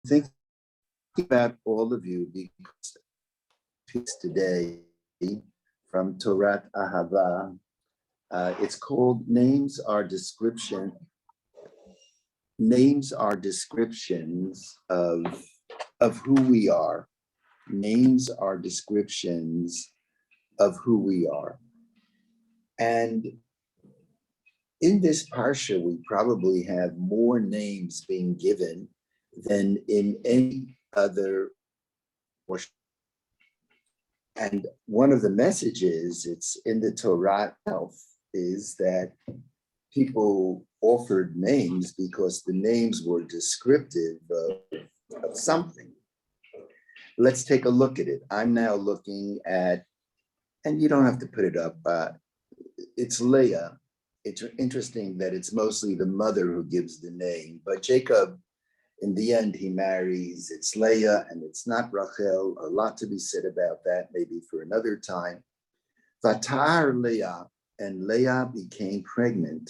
thinking about all of you because it's today from Torat Ahavah. It's called Names Are Descriptions of who we are. Names are descriptions of who we are. And in this parsha, we probably have more names being given than in any other portion. And one of the messages, it's in the Torah itself, is that people offered names because the names were descriptive of something. Let's take a look at it. I'm now looking at, and you don't have to put it up, it's Leah. It's interesting that it's mostly the mother who gives the name, but Jacob, in the end, he marries, it's Leah and it's not Rachel. A lot to be said about that, maybe for another time. Vatar Leah, and Leah became pregnant.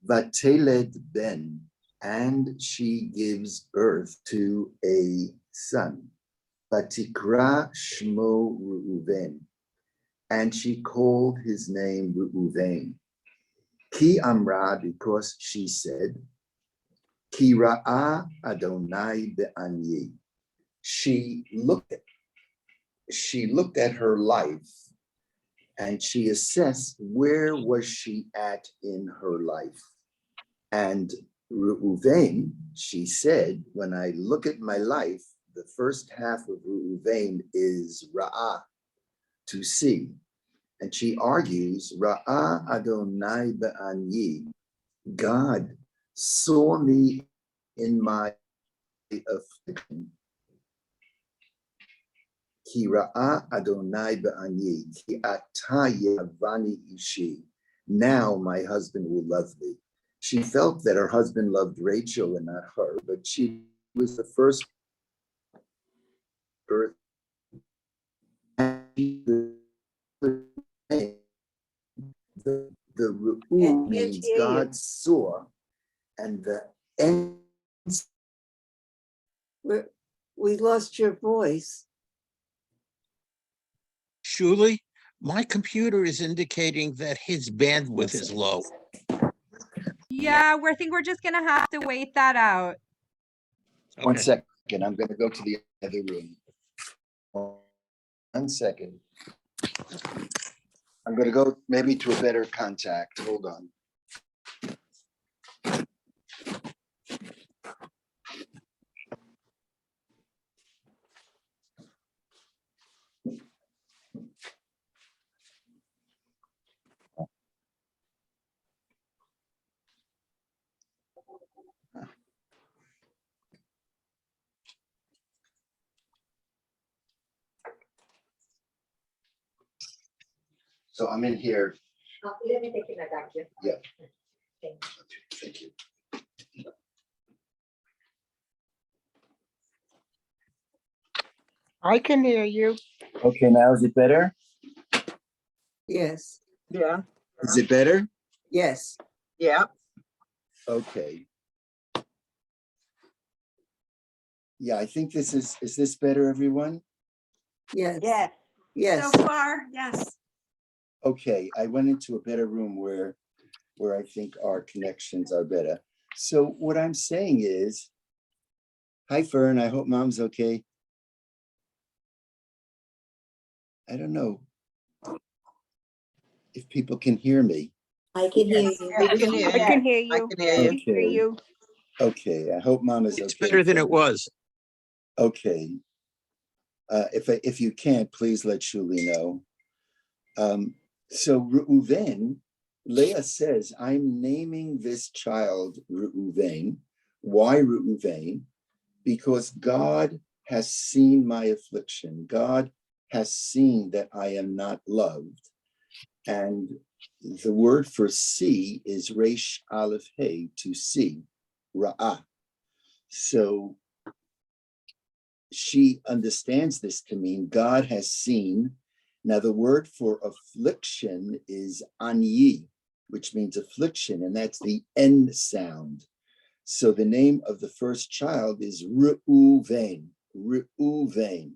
Vateled ben, and she gives birth to a son. Vatikra Shmo Reuven, and she called his name Reuven. Ki Amra, because she said, Ki Ra'a Adonai be'anyi. She looked at her life and she assessed where was she at in her life. And Reuven, she said, when I look at my life, the first half of Reuven is Ra'ah, to see. And she argues, Ra'a Adonai be'anyi, God saw me in my affliction. Ki Ra'a Adonai be'anyi, ki ata yehavani ishi. Now my husband will love me. She felt that her husband loved Rachel and not her, but she was the first birth. The Ru'u means God saw, and the end. We lost your voice. Shuli, my computer is indicating that his bandwidth is low. Yeah, I think we're just gonna have to wait that out. Okay. 1 second, I'm going to go to the other room. 1 second. I'm going to go maybe to a better contact. Hold on. So I'm in here. Let me take it back here. Yeah. Thank Thank you. I can hear you. Okay, now is it better? Yes, Yeah. Is it better? yes. Yeah. Okay. Yeah, I think is this better, everyone? Yes. Yeah. Yes. So far, yes. Okay, I went into a better room where I think our connections are better. So what I'm saying is, hi Fern, I hope mom's okay. I don't know if people can hear me. I can hear you. I can hear I you. can hear you. I can hear you. Okay. you. Okay, I hope mom is It's okay. better than it Fern. was. Okay. If you can't, please let Shuli know. So Reuven, Leah says, I'm naming this child Reuven. Why Reuven? Because God has seen my affliction. God has seen that I am not loved. And the word for see is Resh Aleph Hey, to see, Ra'ah. So she understands this to mean God has seen. Now, the word for affliction is anyi, which means affliction, and that's the N sound. So the name of the first child is Reuven. Reuven.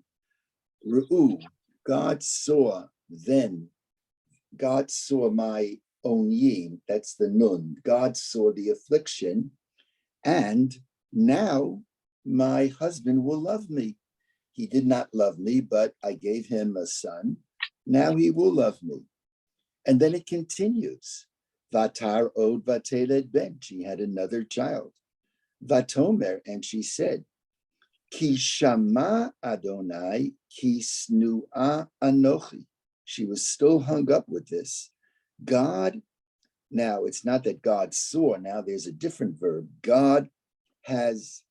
Reu. God saw then. God saw my onyin. That's the nun. God saw the affliction, and now my husband will love me. He did not love me, but I gave him a son. Now he will love me. And then it continues. Vatar od vateled ben. She had another child. Vatomer, and she said, Ki shama Adonai, ki snua anochi. She was still hung up with this. God, now it's not that God saw, now there's a different verb. God has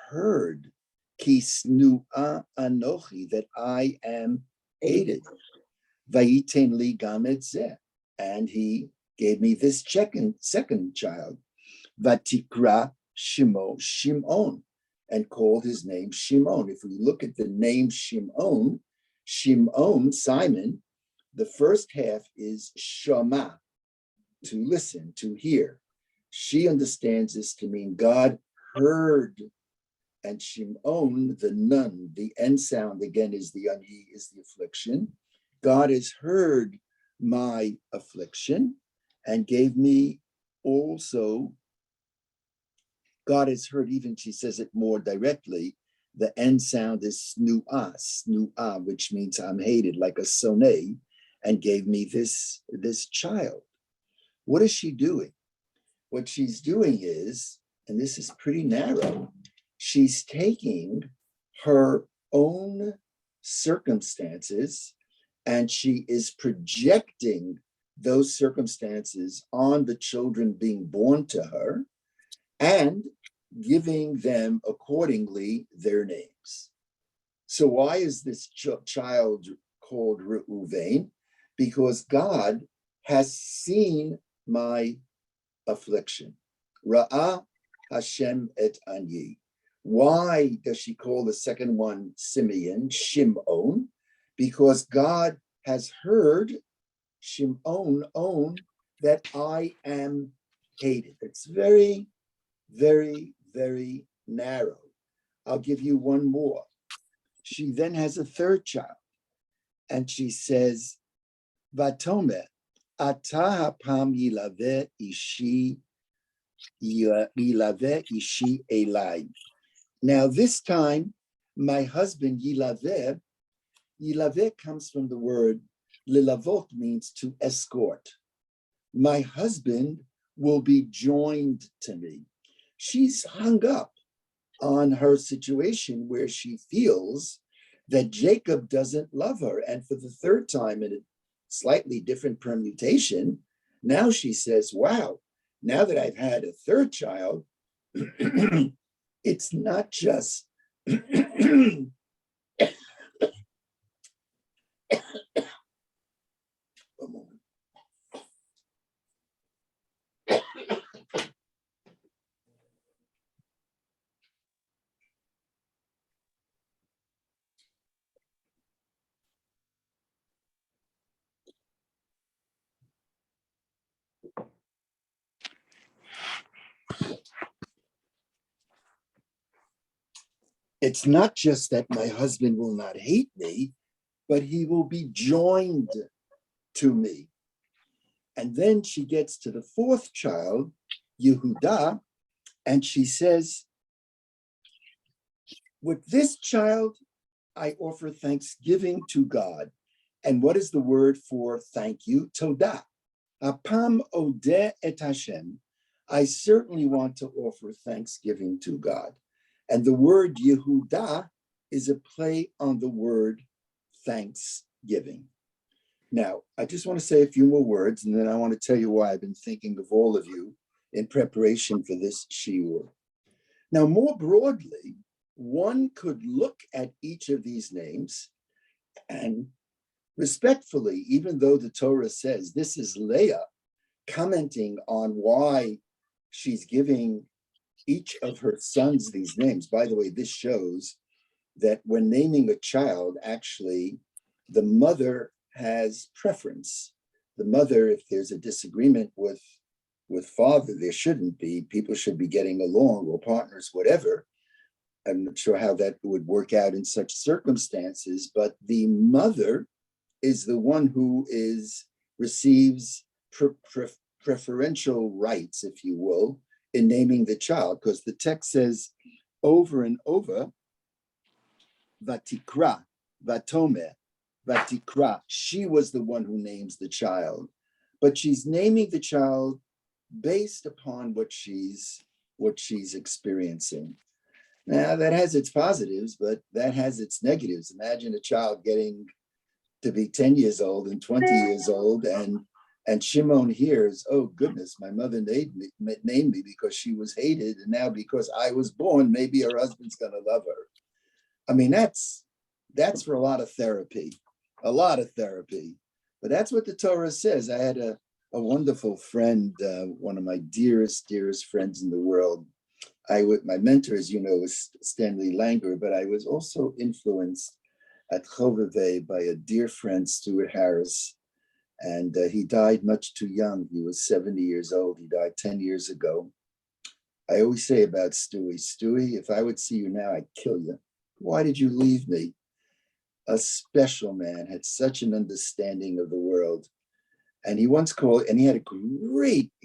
heard, ki snua anochi, that I am hated. Vayiten li gam et zeh. And he gave me this second child. Vatikra Shimo Shimon, and called his name Shimon. If we look at the name Shimon, Simon, the first half is Shama, to listen, to hear. She understands this to mean God heard. And Shimon, the nun, the end sound again is the unyi, is the affliction. God has heard my affliction and gave me also. God has heard, even she says it more directly, the end sound is snua, which means I'm hated, like a sonay, and gave me this child. What is she doing? What she's doing is, and this is pretty narrow, she's taking her own circumstances and she is projecting those circumstances on the children being born to her and giving them accordingly their names. So why is this child called Reuven? Because God has seen my affliction. Ra'ah Hashem et Anyi. Why does she call the second one Simeon, Shimon? Because God has heard Shimon own that I am hated. It's very, very, very narrow. I'll give you one more. She then has a third child, and she says, Vatomer, ata hapam yilave ishi elai. Now this time, my husband Yilaveh comes from the word lilavot, means to escort. My husband will be joined to me. She's hung up on her situation where she feels that Jacob doesn't love her. And for the third time in a slightly different permutation, now she says, wow, now that I've had a third child, it's not just a moment. It's not just that my husband will not hate me, but he will be joined to me. And then she gets to the fourth child, Yehuda, and she says, with this child, I offer thanksgiving to God. And what is the word for thank you? Todah. Apam odeh et Hashem. I certainly want to offer thanksgiving to God. And the word Yehuda is a play on the word thanksgiving. Now, I just want to say a few more words, and then I want to tell you why I've been thinking of all of you in preparation for this shiur. Now, more broadly, one could look at each of these names and respectfully, even though the Torah says this is Leah commenting on why she's giving each of her sons these names. By the way, this shows that when naming a child, actually, the mother has preference. The mother, if there's a disagreement with with father. There shouldn't be. People should be getting along, or partners, whatever. I'm not sure how that would work out in such circumstances, but the mother is the one who receives preferential rights, if you will, in naming the child, because the text says over and over, Vatikra, Vatome, Vatikra. She was the one who names the child, but she's naming the child based upon what she's experiencing. Now that has its positives, but that has its negatives. Imagine a child getting to be 10 years old and 20 years old, and Shimon hears, oh goodness, my mother named me because she was hated, and now because I was born, maybe her husband's gonna love her. I mean, that's for a lot of therapy. But that's what the Torah says. I had a wonderful friend, one of my dearest friends in the world. My mentor, as you know, was Stanley Langer, but I was also influenced at Ahavah by a dear friend, Stuart Harris. And he died much too young. He was 70 years old. He died 10 years ago. I always say about Stewie, if I would see you now, I'd kill you. Why did you leave me? A special man, had such an understanding of the world. And he once called, and he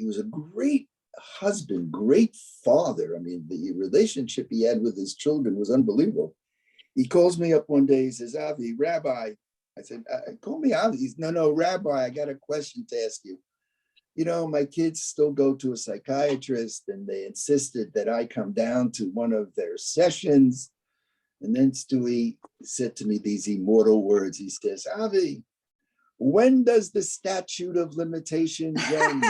was a great husband, great father. I mean, the relationship he had with his children was unbelievable. He calls me up one day, he says, Avi, Rabbi. I said, call me Avi. He's, no, Rabbi, I got a question to ask you. You know, my kids still go to a psychiatrist, and they insisted that I come down to one of their sessions. And then Stewie said to me these immortal words. He says, Avi, when does the statute of limitations end?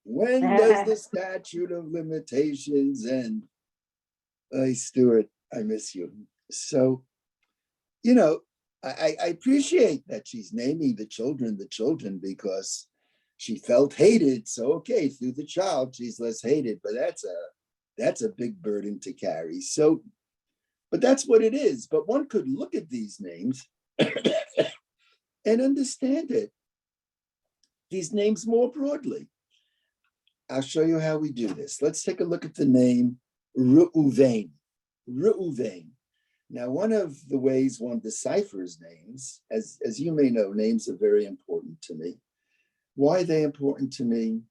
When does the statute of limitations end? Hey, Stuart, I miss you. So, you know, I appreciate that she's naming the children because she felt hated. So, okay, through the child, she's less hated, but that's a big burden to carry. So, but that's what it is. But one could look at these names and understand it. These names more broadly. I'll show you how we do this. Let's take a look at the name Reuven. Reuven. Now, one of the ways one deciphers names, as you may know, names are very important to me. Why are they important to me?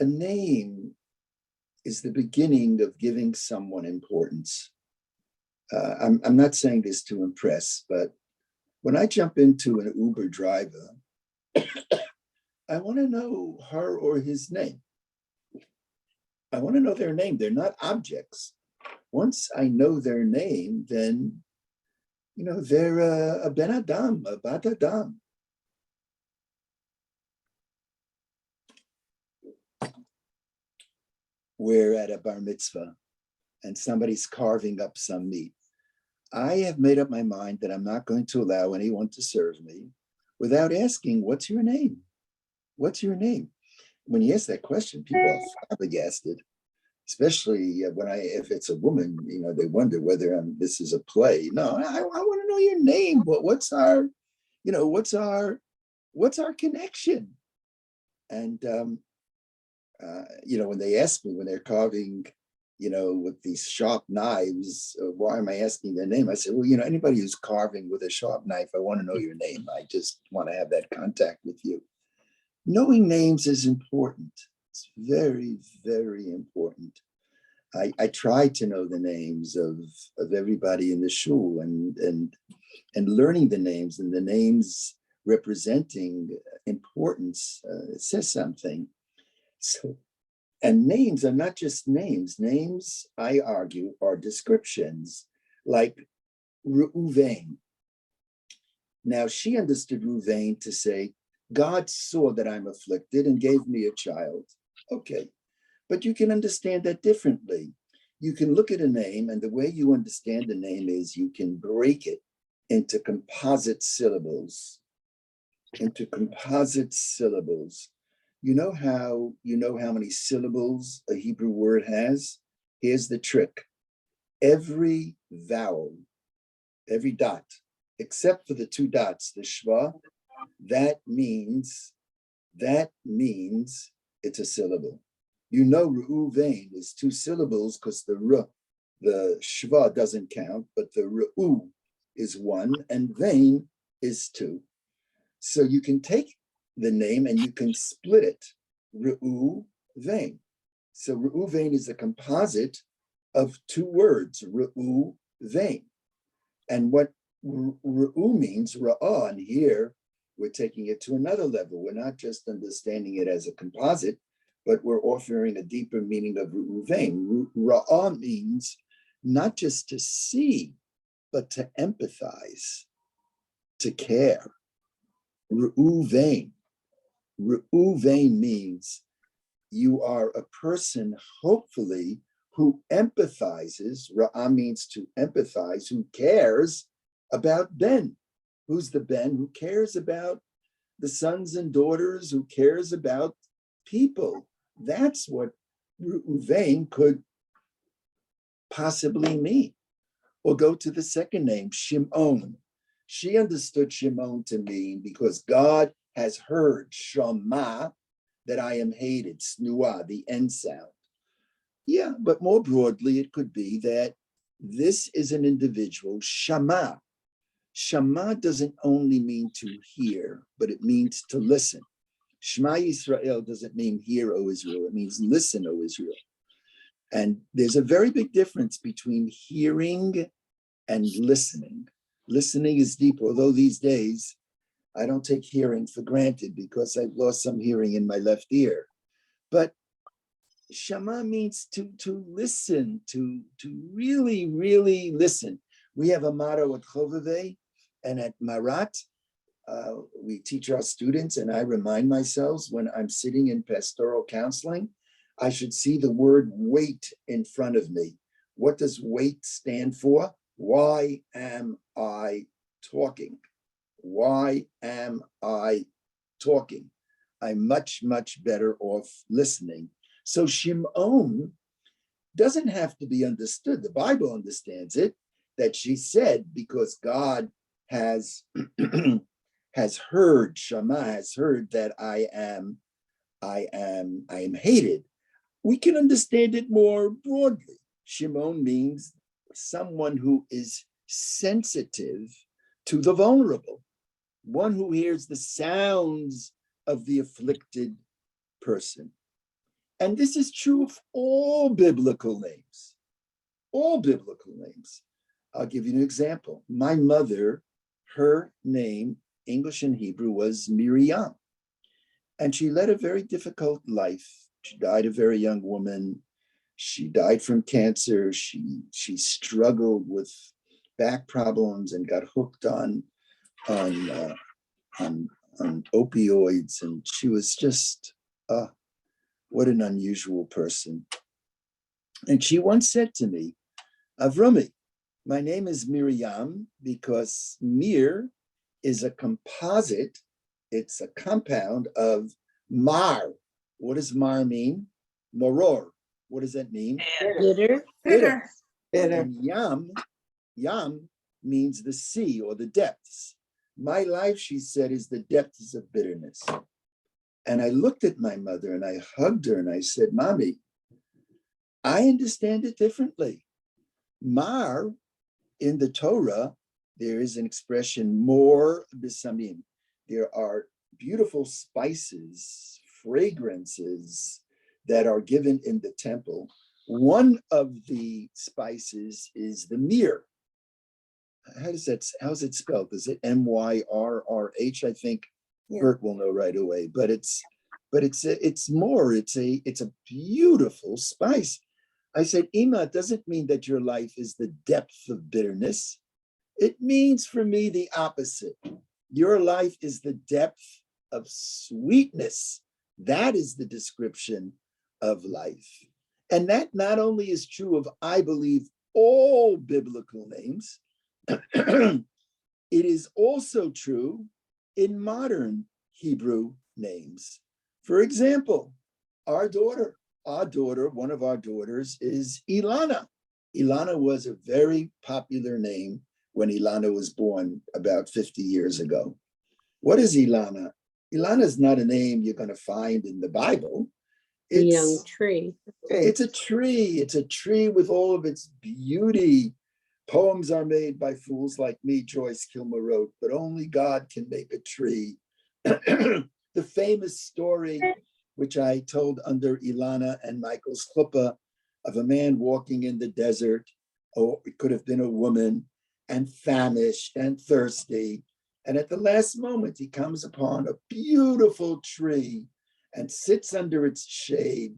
A name is the beginning of giving someone importance. I'm not saying this to impress, but when I jump into an Uber driver, I want to know her or his name. I want to know their name. They're not objects. Once I know their name, then, you know, they're a ben adam, a bat adam. We're at a bar mitzvah and somebody's carving up some meat. I have made up my mind that I'm not going to allow anyone to serve me without asking, what's your name? What's your name? When you ask that question, people are flabbergasted, especially if it's a woman, you know, they wonder whether this is a play. No, I want to know your name. What's our connection? And, you know, when they ask me, when they're carving, you know, with these sharp knives, why am I asking their name? I said, well, you know, anybody who's carving with a sharp knife, I want to know your name. I just want to have that contact with you. Knowing names is important. It's very, very important. I try to know the names of everybody in the shul and learning the names, and the names representing importance. It says something. So, and names are not just names. Names, I argue, are descriptions, like Reuven. Now, she understood Reuven to say, God saw that I'm afflicted and gave me a child. Okay, but you can understand that differently. You can look at a name, and the way you understand the name is you can break it into composite syllables. You know how many syllables a Hebrew word has? Here's the trick. Every vowel, every dot, except for the two dots, the shva, that means it's a syllable. You know, Reuven is 2 syllables because the shva doesn't count, but the Reu is 1 and vein is 2. So you can take the name and you can split it, Reuven. So Reuven is a composite of 2 words, Reuven. And what Reu means, Ra'ah, and here we're taking it to another level. We're not just understanding it as a composite, but we're offering a deeper meaning of Reuven. Ra'ah means not just to see, but to empathize, to care. Reuven. Reuven means you are a person, hopefully, who empathizes. Ra'ah means to empathize, who cares about Ben. Who's the Ben? Who cares about the sons and daughters, who cares about people. That's what Reuven could possibly mean. Or go to the second name, Shimon. She understood Shimon to mean because God has heard, Shama, that I am hated, Snua, the end sound. Yeah, but more broadly, it could be that this is an individual, Shama. Shama doesn't only mean to hear, but it means to listen. Shema Yisrael doesn't mean hear, O Israel. It means listen, O Israel. And there's a very big difference between hearing and listening. Listening is deeper, although these days I don't take hearing for granted because I've lost some hearing in my left ear. But Shama means to listen, to really, really listen. We have a motto at Chovevei and at Marat. We teach our students, and I remind myself when I'm sitting in pastoral counseling, I should see the word wait in front of me. What does wait stand for? Why am I talking? Why am I talking? I'm much, much better off listening. So Shimon doesn't have to be understood. The Bible understands it, that she said, because God has heard, Shama has heard that I am hated. We can understand it more broadly. Shimon means someone who is sensitive to the vulnerable, one who hears the sounds of the afflicted person. And this is true of all biblical names, all biblical names. I'll give you an example. My mother, her name, English and Hebrew, was Miriam. And she led a very difficult life. She died a very young woman. She died from cancer. She struggled with back problems and got hooked on opioids. And she was just, what an unusual person. And she once said to me, Avrami, my name is Miriam because Mir is a composite. It's a compound of Mar. What does Mar mean? Moror. What does that mean? Bitter. Bitter. Bitter. And Yam means the sea or the depths. My life, she said, is the depths of bitterness. And I looked at my mother and I hugged her and I said, Mommy, I understand it differently. Mar, in the Torah, there is an expression, more bisamim. There are beautiful spices, fragrances that are given in the temple. One of the spices is the myrrh. How's it spelled? Is it M-Y-R-R-H? I think Yeah. Bert will know right away. But it's more. It's a beautiful spice. I said, Ima, it doesn't mean that your life is the depth of bitterness. It means for me the opposite. Your life is the depth of sweetness. That is the description of life. And that not only is true of, I believe, all biblical names, it is also true in modern Hebrew names. For example, one of our daughters is Ilana. Ilana was a very popular name when Ilana was born about 50 years ago. What is Ilana? Ilana is not a name you're going to find in the Bible. young tree. It's a tree. It's a tree with all of its beauty. Poems are made by fools like me, Joyce Kilmer wrote, but only God can make a tree. The famous story, which I told under Ilana and Michael's chuppah, of a man walking in the desert, or it could have been a woman, and famished and thirsty. And at the last moment, he comes upon a beautiful tree and sits under its shade,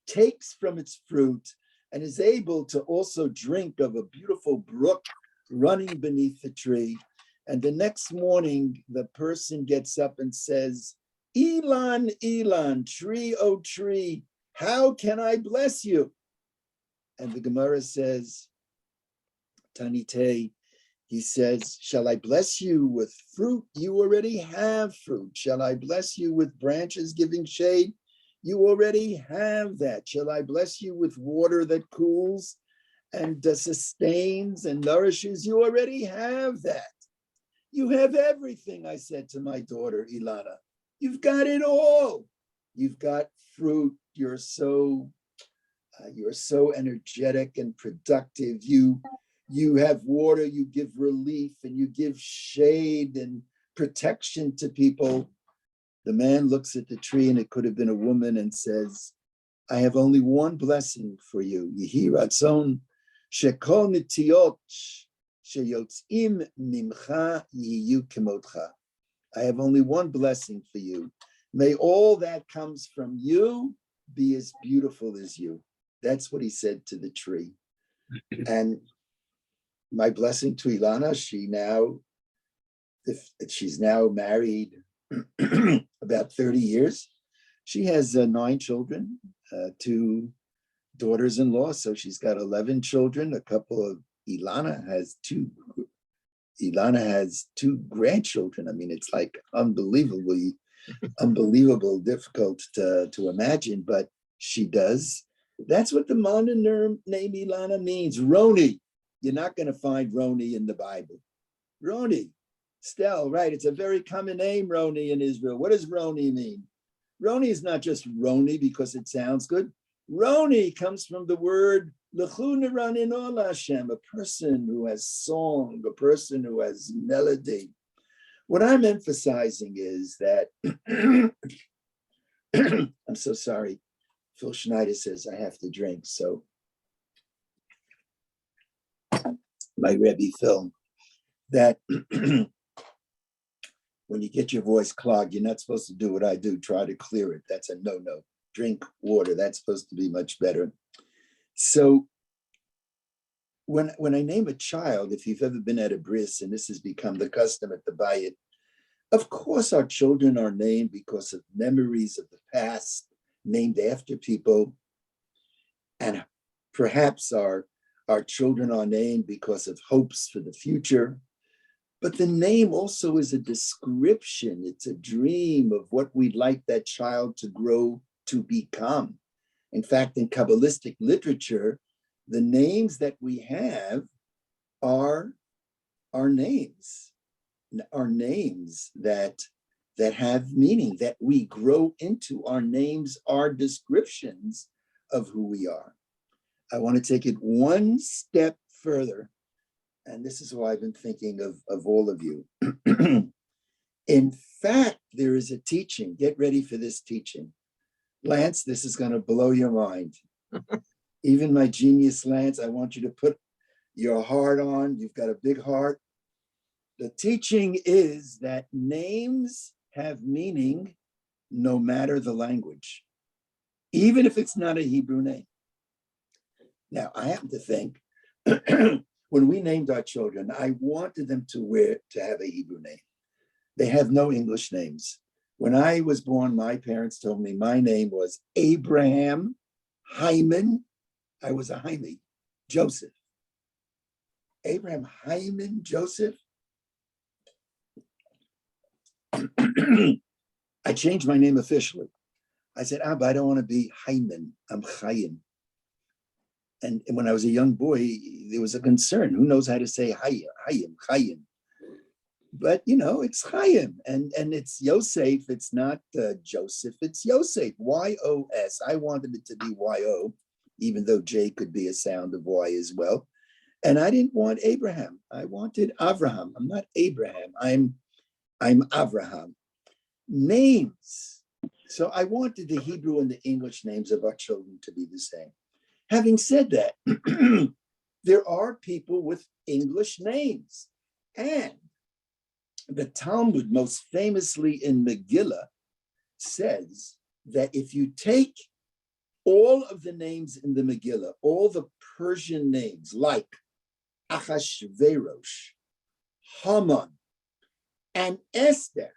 takes from its fruit, and is able to also drink of a beautiful brook running beneath the tree. And the next morning, the person gets up and says, Elon, Elon, tree, oh tree, how can I bless you? And the Gemara says, Tanite, he says, shall I bless you with fruit? You already have fruit. Shall I bless you with branches giving shade? You already have that. Shall I bless you with water that cools and sustains and nourishes? You already have that. You have everything, I said to my daughter, Ilana. You've got it all. You've got fruit. You're so energetic and productive. You have water, you give relief, and you give shade and protection to people. The man looks at the tree, and it could have been a woman, and says, I have only one blessing for you. Yehi ratzon shekol nitiyot sheyotzim mimcha yiyu kemotcha. I have only one blessing for you. May all that comes from you be as beautiful as you. That's what he said to the tree. And my blessing to Ilana, she's now married about 30 years. She has 9 children, 2 daughters-in-law, so she's got 11 children. Ilana has 2 grandchildren. I mean, it's like unbelievable, difficult to imagine, but she does. That's what the modern name Ilana means. Roni. You're not going to find Roni in the Bible. Roni. Stel, right. It's a very common name, Roni, in Israel. What does Roni mean? Roni is not just Roni because it sounds good. Roni comes from the word L'chu niranin ol Hashem, a person who has song, a person who has melody. What I'm emphasizing is that, I'm so sorry, Phil Schneider says I have to drink, so my Rebbe Phil, that when you get your voice clogged, you're not supposed to do what I do, try to clear it. That's a no-no. Drink water, that's supposed to be much better. So when I name a child, if you've ever been at a bris, and this has become the custom at the Bayit, of course our children are named because of memories of the past, named after people, and perhaps our children are named because of hopes for the future. But the name also is a description. It's a dream of what we'd like that child to grow to become. In fact, in Kabbalistic literature, the names that we have are names that have meaning, that we grow into. Our names are descriptions of who we are. I want to take it one step further, and this is why I've been thinking of all of you. In fact, there is a teaching. Get ready for this teaching. Lance, this is going to blow your mind. Even my genius, Lance, I want you to put your heart on. You've got a big heart. The teaching is that names have meaning no matter the language, even if it's not a Hebrew name. Now, I happen to think when we named our children, I wanted them to have a Hebrew name. They have no English names. When I was born, my parents told me my name was Abraham Hyman. I was a Jaime, Joseph. Abraham Hyman Joseph. I changed my name officially. I said, Abba, I don't want to be Hyman. I'm Chaim. And when I was a young boy, there was a concern. Who knows how to say Chaim? but it's Chaim, and it's Yosef. It's not Joseph. It's Yosef. Y-O-S. I wanted it to be Y-O, even though J could be a sound of Y as well. And I didn't want Abraham. I wanted Avraham. I'm not Abraham. I'm Avraham. Names. So I wanted the Hebrew and the English names of our children to be the same. Having said that, there are people with English names. And the Talmud, most famously in Megillah, says that if you take all of the names in the Megillah, all the Persian names like Achashverosh, Haman, and Esther,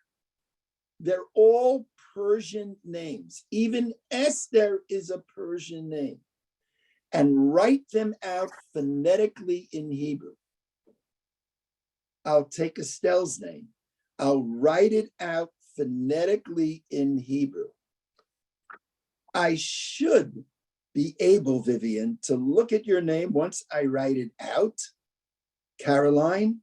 they're all Persian names. Even Esther is a Persian name. And write them out phonetically in Hebrew. I'll take Estelle's name. I'll write it out phonetically in Hebrew. I should be able, Vivian, to look at your name once I write it out. Caroline,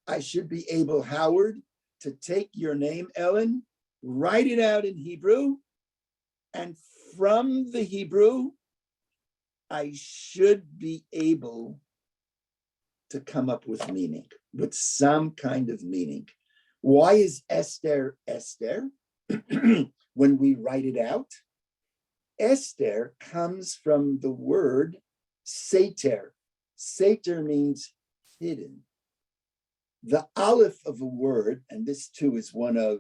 I should be able, Howard, to take your name, Ellen, write it out in Hebrew, and from the Hebrew, I should be able to come up with meaning, with some kind of meaning. Why is Esther Esther? When we write it out, Esther comes from the word Seter. Seter means hidden. The aleph of a word, and this too is one of,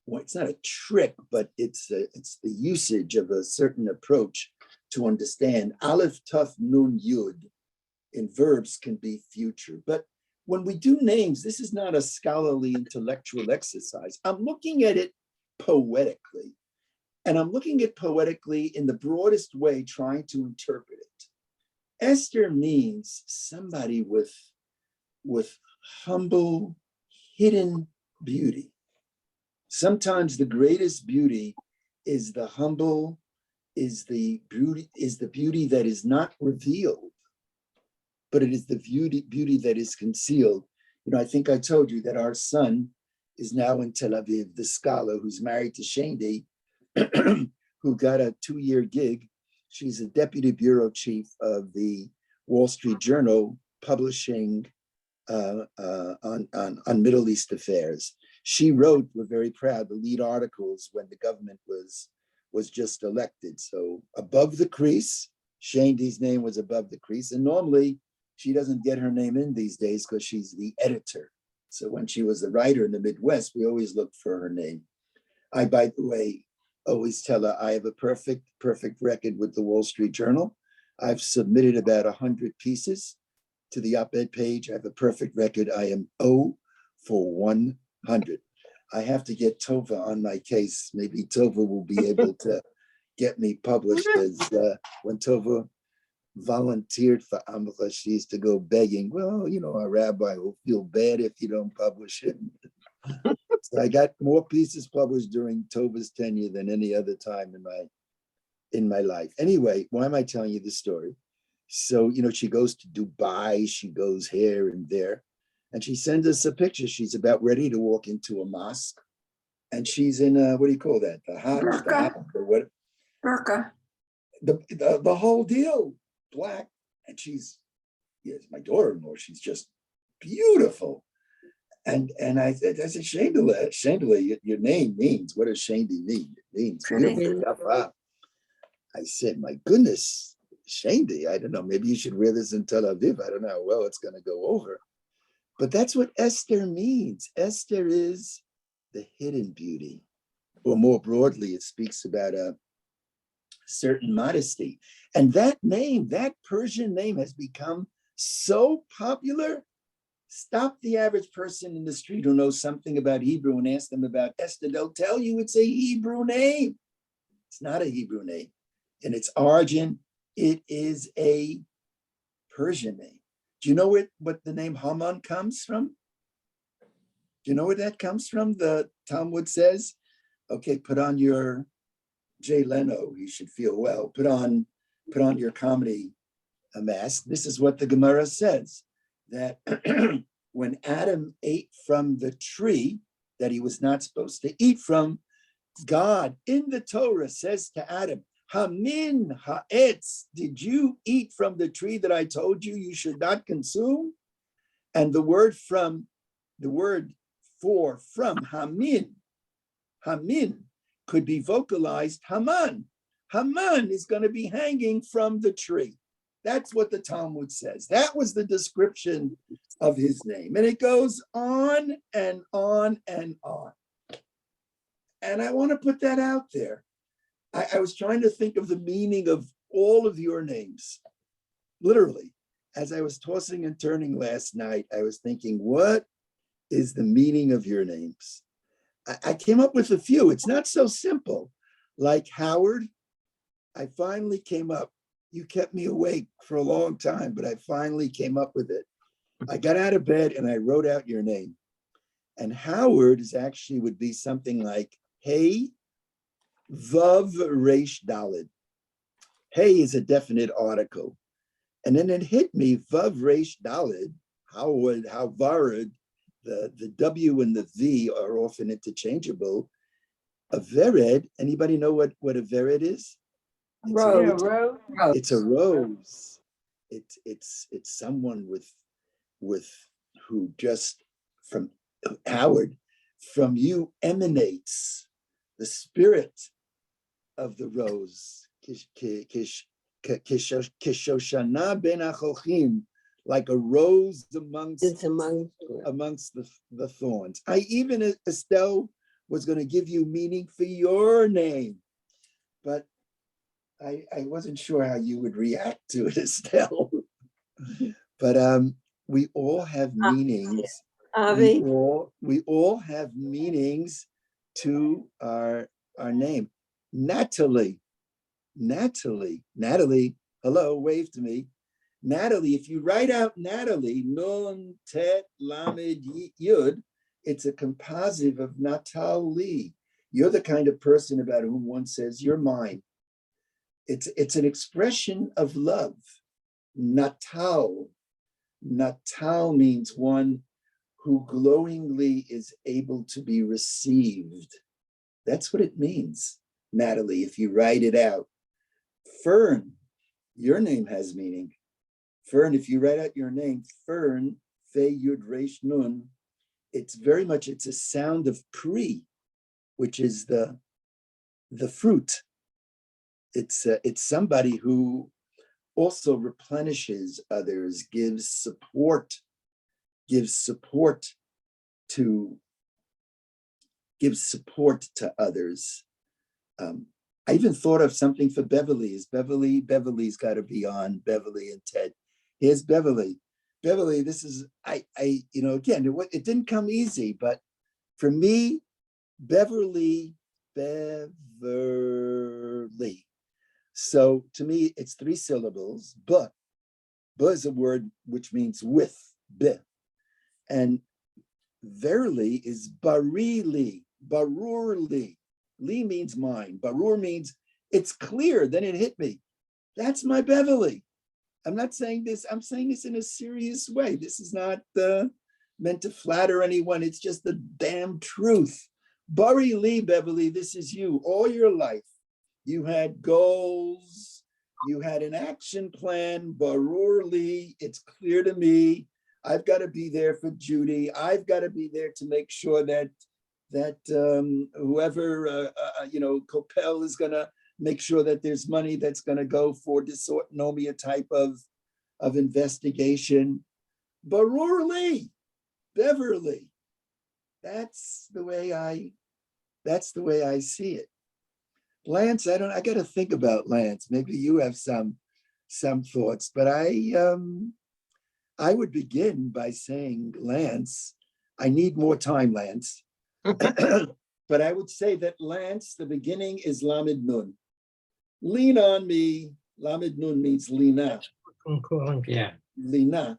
well, it's not a trick, but it's the usage of a certain approach to understand. Aleph, Tuf, Nun, Yud in verbs can be future. But when we do names, this is not a scholarly intellectual exercise. I'm looking at it poetically. And I'm looking at poetically in the broadest way, trying to interpret it. Esther means somebody with humble, hidden beauty. Sometimes the greatest beauty is the humble, is the beauty that is not revealed, but it is the beauty that is concealed. I think I told you that our son is now in Tel Aviv, the scholar who's married to Shandy, who got a 2-year gig. She's a deputy bureau chief of the Wall Street Journal, publishing on Middle East affairs. She wrote, we're very proud, the lead articles when the government was just elected. So above the crease, Shandy's name was above the crease. And normally she doesn't get her name in these days because she's the editor. So when she was the writer in the Midwest, we always looked for her name. I, by the way, always tell her I have a perfect record with the Wall Street Journal. I've submitted about 100 pieces to the op-ed page. I have a perfect record. I am 0 for 100. I have to get Tova on my case. Maybe Tova will be able to get me published, as when Tova volunteered for Amcha, she used to go begging, well, a rabbi will feel bad if you don't publish it. So I got more pieces published during Tova's tenure than any other time in my life. Anyway, why am I telling you this story? So, she goes to Dubai, she goes here and there, and she sends us a picture. She's about ready to walk into a mosque, and she's in what do you call that? The hot, or what? Burqa. The whole deal, black, and she's, yes, my daughter-in-law. She's just beautiful. And I said, Chandelier, your name means, what does Shandy mean? It means beautiful. I said, my goodness, Shandy, I don't know, maybe you should wear this in Tel Aviv. I don't know how well it's going to go over. But that's what Esther means. Esther is the hidden beauty. Or more broadly, it speaks about a certain modesty. And that name, that Persian name, has become so popular. Stop the average person in the street who knows something about Hebrew and ask them about Esther. They'll tell you it's a Hebrew name. It's not a Hebrew name. In its origin, it is a Persian name. Do you know what the name Haman comes from? Do you know where that comes from? The Talmud says, okay, put on your Jay Leno, you should feel well. Put on your comedy mask. This is what the Gemara says, that when Adam ate from the tree that he was not supposed to eat from, God in the Torah says to Adam, Hamin ha'etz, did you eat from the tree that I told you you should not consume? And the word from Hamin could be vocalized Haman. Haman is going to be hanging from the tree. That's what the Talmud says. That was the description of his name. And it goes on and on and on. And I want to put that out there. I was trying to think of the meaning of all of your names. Literally, as I was tossing and turning last night, I was thinking, what is the meaning of your names? I came up with a few. It's not so simple. Like Howard, I finally came up. You kept me awake for a long time, but I finally came up with it. I got out of bed and I wrote out your name. And Howard would be something like, hey, Vav Reish Dalid. Hey is a definite article. And then it hit me, Vav Reish Dalid, how Varad, the W and the V are often interchangeable. A vered, anybody know what a vered is? Rose. It's a rose. It's someone with who just from Howard, from you emanates the spirit of the rose. Kishoshana ben achochim, like a rose amongst the thorns. Estelle was going to give you meaning for your name, but I wasn't sure how you would react to it, Estelle. But we all have meanings. Avi, We all have meanings to our name. Natalie, hello, wave to me. Natalie, if you write out Natalie, Nun, Tet, Lamed, Yud, it's a composite of Natali. You're the kind of person about whom one says, you're mine. It's an expression of love. Natal. Natal means one who glowingly is able to be received. That's what it means, Natalie, if you write it out. Fern, your name has meaning. Fern, if you write out your name, Fern, Fe Yud Resh Nun, it's a sound of pri, which is the fruit. It's somebody who also replenishes others, gives support to others. I even thought of something for Beverly. Beverly's got to be on, Beverly and Ted. Here's Beverly. Beverly, this is, again, it didn't come easy, but for me, Beverly. So to me, it's 3 syllables, but is a word which means with, be. And verily is barili, barurli. Li means mine. Barur means it's clear. Then it hit me. That's my Beverly. I'm not saying this. I'm saying this in a serious way. This is not meant to flatter anyone. It's just the damn truth. Bari Li, Beverly, this is you. All your life, you had goals. You had an action plan. Barur Li, it's clear to me. I've got to be there for Judy. I've got to be there to make sure that whoever, Copel is going to make sure that there's money that's going to go for dysautonomia type of investigation. Barur Li, Beverly. That's the way I see it. Lance, I got to think about Lance. Maybe you have some thoughts, but I would begin by saying, Lance, I need more time, Lance. But I would say that Lance, the beginning is Lamed Nun. Lean on me. Lamed Nun means Lina. Yeah. Lina.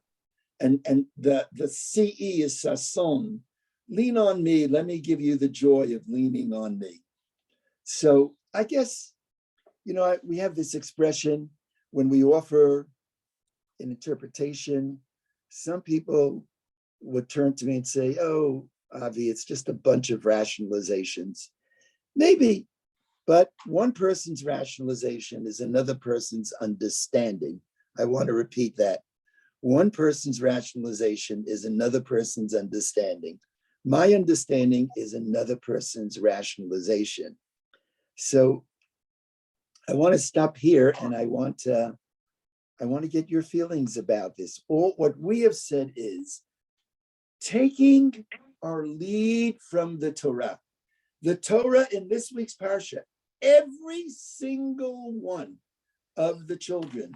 And the CE is Sasson. Lean on me. Let me give you the joy of leaning on me. So I guess, we have this expression when we offer an interpretation. Some people would turn to me and say, oh, Avi, it's just a bunch of rationalizations. Maybe, but one person's rationalization is another person's understanding. I want to repeat that. One person's rationalization is another person's understanding. My understanding is another person's rationalization. So I want to stop here, and I want to get your feelings about this. All what we have said is taking our lead from the Torah. The Torah in this week's parsha, every single one of the children,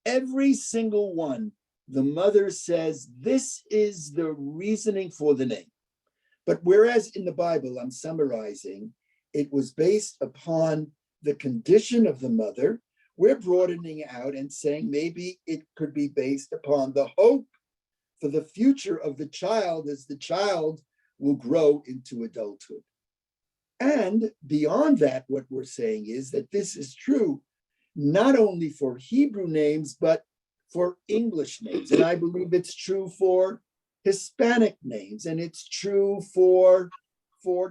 every single one, the mother says, this is the reasoning for the name. But whereas in the Bible, I'm summarizing, it was based upon the condition of the mother, we're broadening out and saying maybe it could be based upon the hope for the future of the child as the child will grow into adulthood. And beyond that, what we're saying is that this is true not only for Hebrew names, but for English names. And I believe it's true for Hispanic names, and it's true for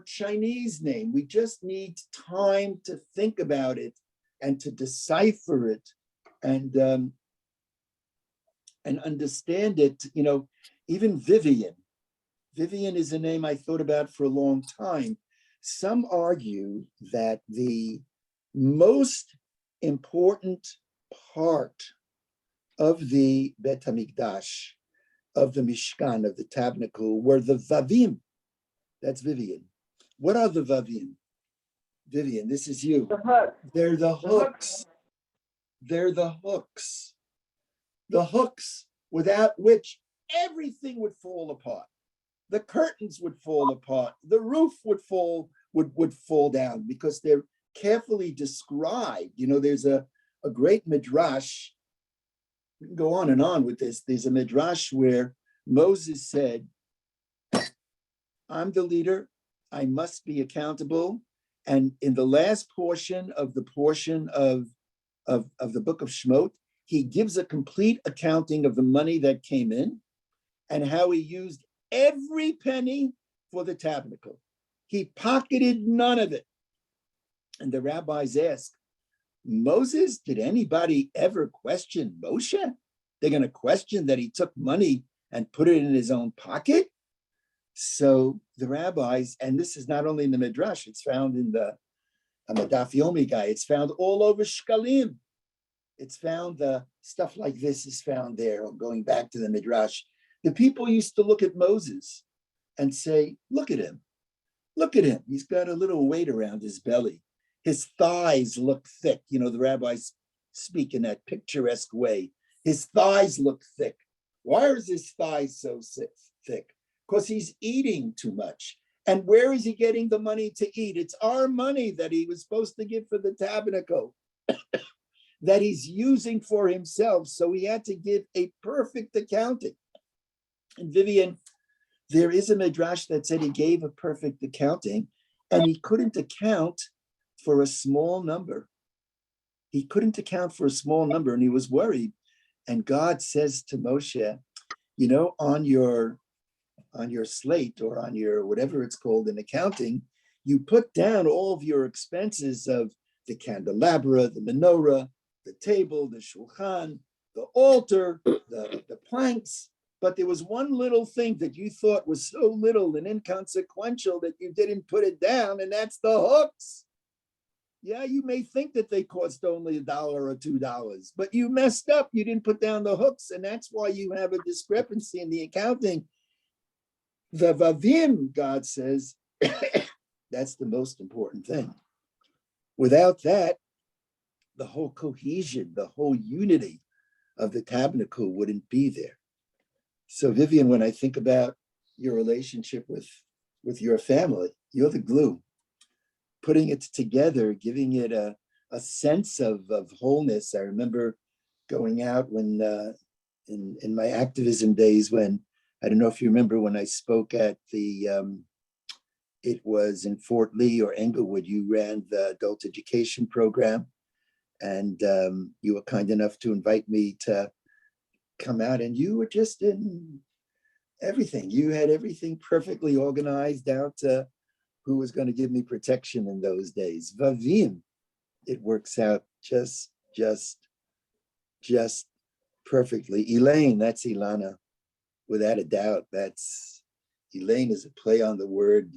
Chinese name. We just need time to think about it and to decipher it and understand it. You know, even Vivian is a name I thought about for a long time. Some argue that the most important part of the Bet HaMikdash, of the Mishkan, of the tabernacle, were the Vavim. That's Vivian. What are the Vavim? Vivian, this is you. They're the hooks. They're the hooks. The hooks without which everything would fall apart. The curtains would fall apart. The roof would fall down because they're carefully described. You know, there's a great midrash. We can go on and on with this. There's a midrash where Moses said, I'm the leader. I must be accountable. And in the last portion of the book of Shemot, he gives a complete accounting of the money that came in and how he used every penny for the tabernacle. He pocketed none of it. And the rabbis ask, Moses, did anybody ever question Moshe? They're going to question that he took money and put it in his own pocket? So the rabbis, and this is not only in the Midrash, it's found in the Daf Yomi guy, it's found all over Shkalim. It's found, stuff like this is found there, going back to the Midrash. The people used to look at Moses and say, look at him. Look at him. He's got a little weight around his belly. His thighs look thick. You know, the rabbis speak in that picturesque way. His thighs look thick. Why is his thighs so thick? Because he's eating too much. And where is he getting the money to eat? It's our money that he was supposed to give for the tabernacle that he's using for himself. So he had to give a perfect accounting. And Vivian, there is a midrash that said he gave a perfect accounting and he couldn't account for a small number. He couldn't account for a small number and he was worried. And God says to Moshe, you know, on your slate or on your whatever it's called in accounting, you put down all of your expenses of the candelabra, the menorah, the table, the shulchan, the altar, the planks. But there was one little thing that you thought was so little and inconsequential that you didn't put it down, and that's the hooks. Yeah, you may think that they cost only $1 or $2, but you messed up. You didn't put down the hooks, and that's why you have a discrepancy in the accounting. The Vavim, God says, that's the most important thing. Without that, the whole cohesion, the whole unity of the tabernacle wouldn't be there. So Vivian, when I think about your relationship with your family, you're the glue, putting it together, giving it a sense of wholeness. I remember going out when in my activism days when, I don't know if you remember when I spoke at it was in Fort Lee or Englewood, you ran the adult education program. And you were kind enough to invite me to come out, and you were just in everything. You had everything perfectly organized down to who was going to give me protection in those days. Vavim, it works out just perfectly. Elaine, that's Ilana, without a doubt. That's Elaine is a play on the word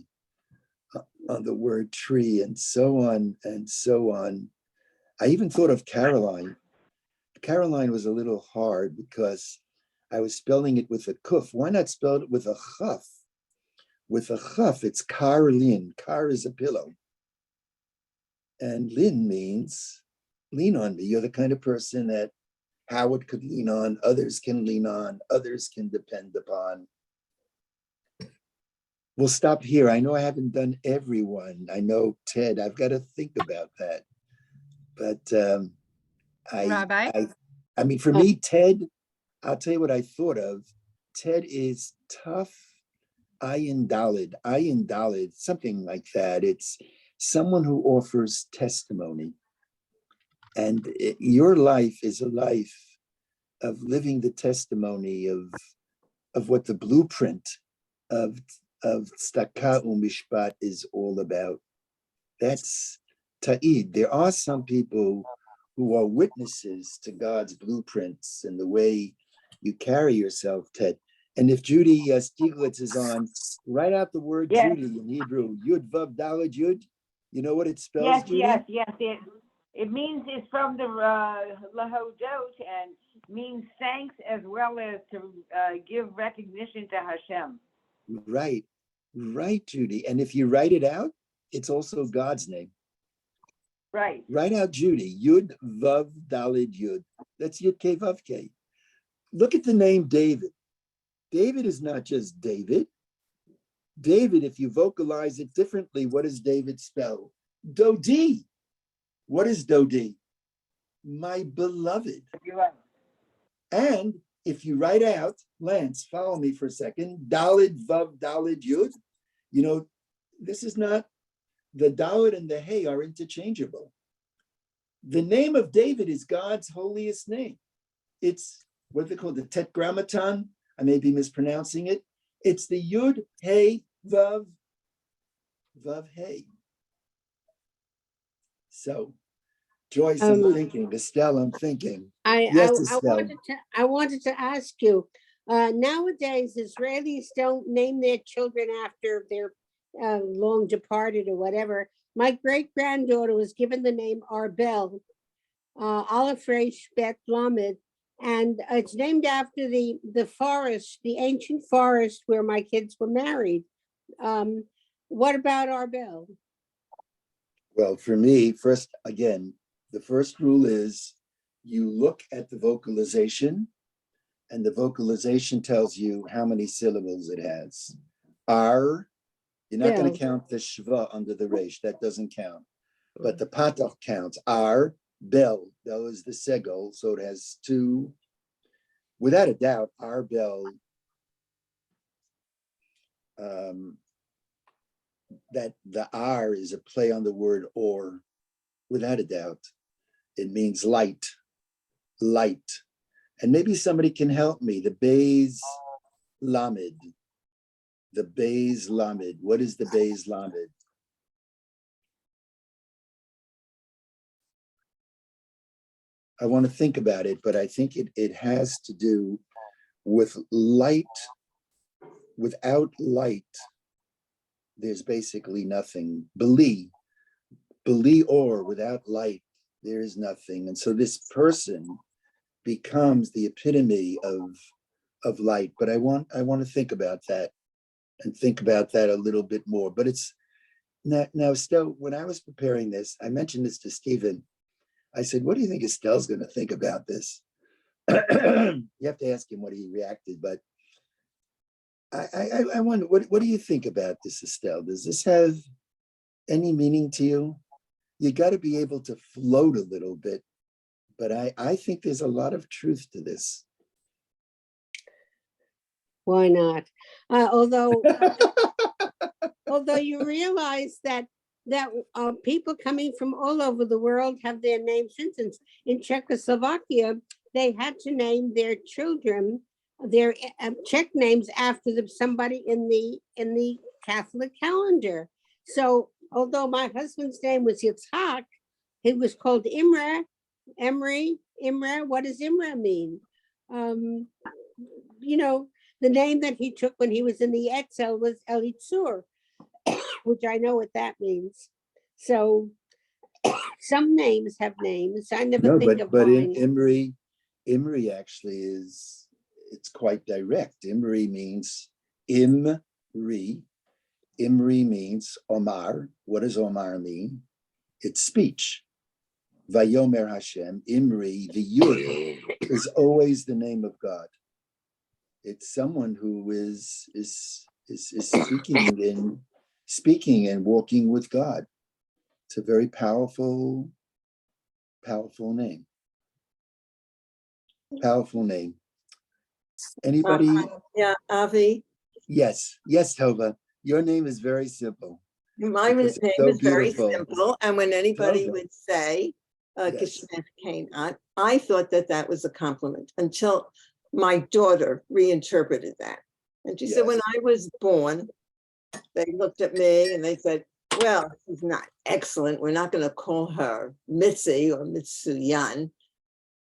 tree, and so on and so on. I even thought of Caroline. Caroline was a little hard because I was spelling it with a kuf. Why not spell it with a chaf? With a chaf, it's Karlin. Kar is a pillow. And Lin means lean on me. You're the kind of person that Howard could lean on, others can lean on, others can depend upon. We'll stop here. I know I haven't done everyone. I know Ted, I've got to think about that. But Rabbi? I mean, for me, Ted, I'll tell you what I thought of. Ted is tough, ayin dalid, something like that. It's someone who offers testimony. And your life is a life of living the testimony of what the blueprint of tzedakah umishpat is all about. That's ta'id. There are some people who are witnesses to God's blueprints and the way you carry yourself, Ted. And if Judy Stieglitz is on, write out the word Judy in Hebrew, Yud Vav Daled Yud. You know what it spells, Judy? Yes. It means it's from the Lahodot and means thanks as well as to give recognition to Hashem. Right, Judy. And if you write it out, it's also God's name. Right. Write out Judy, Yud Vav Daled Yud. That's Yud Ke Vav Ke. Look at the name David. David is not just David. David, if you vocalize it differently, what does David spell? Dodi. What is Dodi? My beloved. And if you write out, Lance, follow me for a second, Dalid Vav Dalid Yud, you know, this is not, the Dalid and the Hey are interchangeable. The name of David is God's holiest name. It's what they call the Tetragrammaton. I may be mispronouncing it. It's the Yud, Hey, Vav, Hey. So, Joyce, I'm thinking. Estelle, I'm thinking. Yes, Estelle. I wanted to ask you, nowadays, Israelis don't name their children after their long departed or whatever. My great-granddaughter was given the name Arbel, Aleph Resh Bet Lamed, and it's named after the forest, the ancient forest where my kids were married. What about Arbel? Well, for me, first, again, the first rule is you look at the vocalization, and the vocalization tells you how many syllables it has. Ar, you're not going to count the shva under the resh, that doesn't count. But the patach counts. Ar, bel is the segol, so it has two. Without a doubt, Ar bel, that the R is a play on the word or, without a doubt. It means light. And maybe somebody can help me. The Beis Lamed. What is the Beis Lamed? I want to think about it, but I think it has to do with light. Without light, there's basically nothing. Beli or, without light, there is nothing. And so this person becomes the epitome of light. But I want to think about that and think about that a little bit more. But it's now Estelle, when I was preparing this, I mentioned this to Stephen. I said, what do you think Estelle's going to think about this? You have to ask him what he reacted, but I wonder, what do you think about this, Estelle? Does this have any meaning to you? You got to be able to float a little bit, but I think there's a lot of truth to this. Why not? Although you realize that people coming from all over the world have their names. For instance, in Czechoslovakia, they had to name their children their check names after somebody in the Catholic calendar. So although my husband's name was Yitzhak, he was called Imre, Emery, Imre. What does Imre mean? You know, the name that he took when he was in the Etzel was Elitzur, which I know what that means. So some names have names. I never No, think of but mine. Imri actually it's quite direct. Imri means Imri. Imri means Omar. What does Omar mean? It's speech. Vayomer Hashem, Imri, the Yud is always the name of God. It's someone who is speaking and walking with God. It's a very powerful name. Powerful name. Anybody? Yeah, Avi. Yes, Tova. Your name is very simple. My name because is it's so very beautiful. simple, and when anybody Tova. would say Yes. Kishmeth Canaan, I thought that was a compliment until my daughter reinterpreted that. And she said, Yes. when I was born, they looked at me and they said, well, she's not excellent. We're not going to call her Mitzi or Mitsuyan.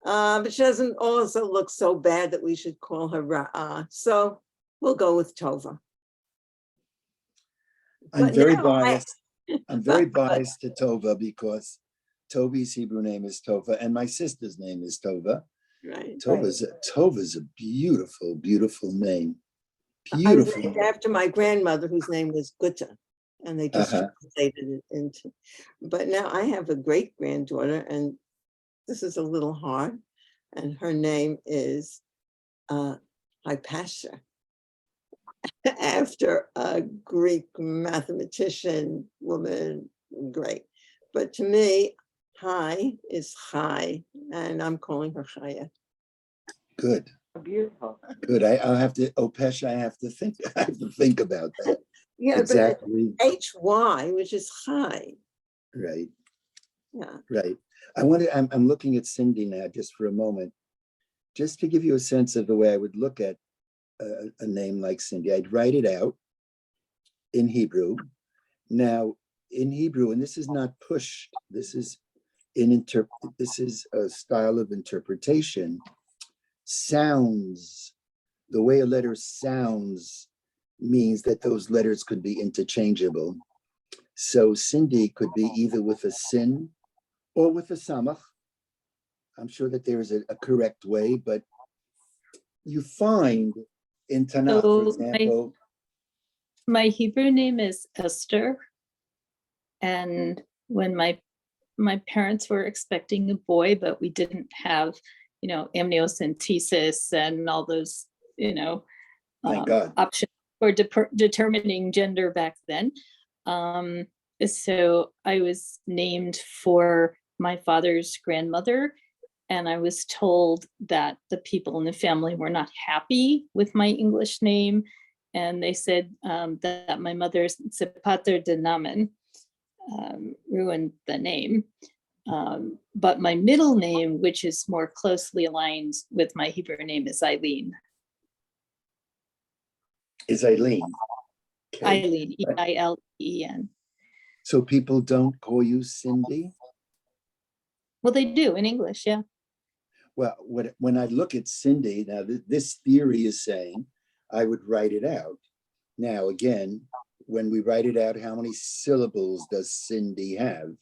But she doesn't also look so bad that we should call her Ra'ah. So we'll go with Tova. I'm But very now biased. I'm very biased to Tova because Toby's Hebrew name is Tova and my sister's name is Tova. Right. Tova's a beautiful, beautiful name. I was Beautiful. named after my grandmother, whose name was Gutta, and they just translated it into. But now I have a great granddaughter, and this is a little hard, and her name is Hypatia, after a Greek mathematician woman. Great, but to me, Chai is Chai, and I'm calling her Chaya. Good. Beautiful. Good. I'll have to Opesh, I have to think about that. Yeah, Exactly. but HY, which is Chai. Right. Yeah. Right. I'm looking at Cindy now just for a moment, just to give you a sense of the way I would look at a name like Cindy. I'd write it out in Hebrew. Now, in Hebrew, and this is not pushed, this is this is a style of interpretation. Sounds, the way a letter sounds means that those letters could be interchangeable. So Cindy could be either with a sin or with a samach. I'm sure that there is a correct way, but you find in Tanakh, for example. My Hebrew name is Esther. And when my parents were expecting a boy, but we didn't have, amniocentesis and all those, Thank God. options for determining gender back then. So I was named for my father's grandmother, and I was told that the people in the family were not happy with my English name, and they said that my mother's Sepater de Namen ruined the name. But my middle name, which is more closely aligned with my Hebrew name, is Eileen. Is Eileen. Okay. Eileen, E-I-L-E-N. So people don't call you Cindy? Well, they do in English, yeah. Well, when I look at Cindy, now this theory is saying I would write it out. Now, again, when we write it out, how many syllables does Cindy have?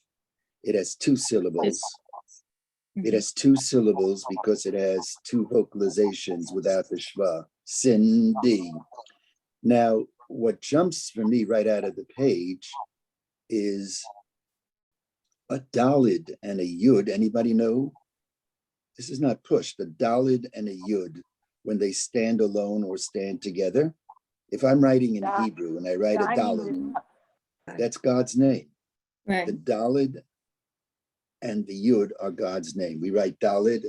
It has 2 syllables. It has 2 syllables because it has 2 vocalizations without the shva. Cindy. Now, what jumps for me right out of the page is a dalid and a yud. Anybody know? This is not pushed. A dalid and a yud, when they stand alone or stand together. If I'm writing in Hebrew and I write a dalid, that's God's name. Right. The dalid and the yud are God's name. We write dalid,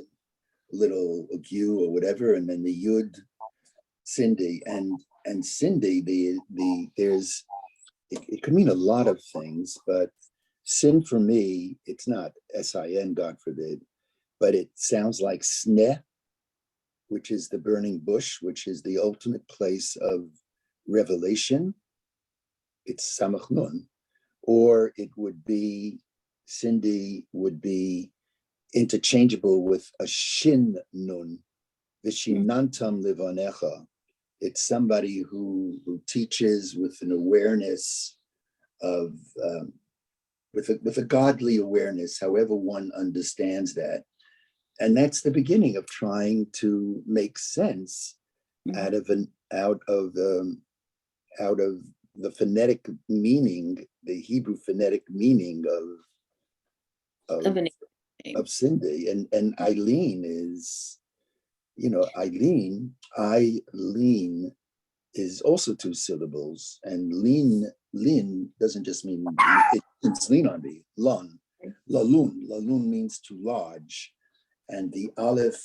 little q or whatever, and then the yud, Cindy, and Cindy. There's it could mean a lot of things, but sin for me, it's not S-I-N, God forbid, but it sounds like sneh, which is the burning bush, which is the ultimate place of revelation. It's Samach Nun. Or it would be, Cindy would be interchangeable with a Shin Nun, Vishinantam Livanecha. It's somebody who teaches with an awareness of, with a godly awareness, however one understands that. And that's the beginning of trying to make sense out of the phonetic meaning, the Hebrew phonetic meaning Of a name. of Cindy. And Eileen is, Eileen is also two syllables. And lean doesn't just mean, it's lean on me, lun. Lalun means to lodge. And the aleph,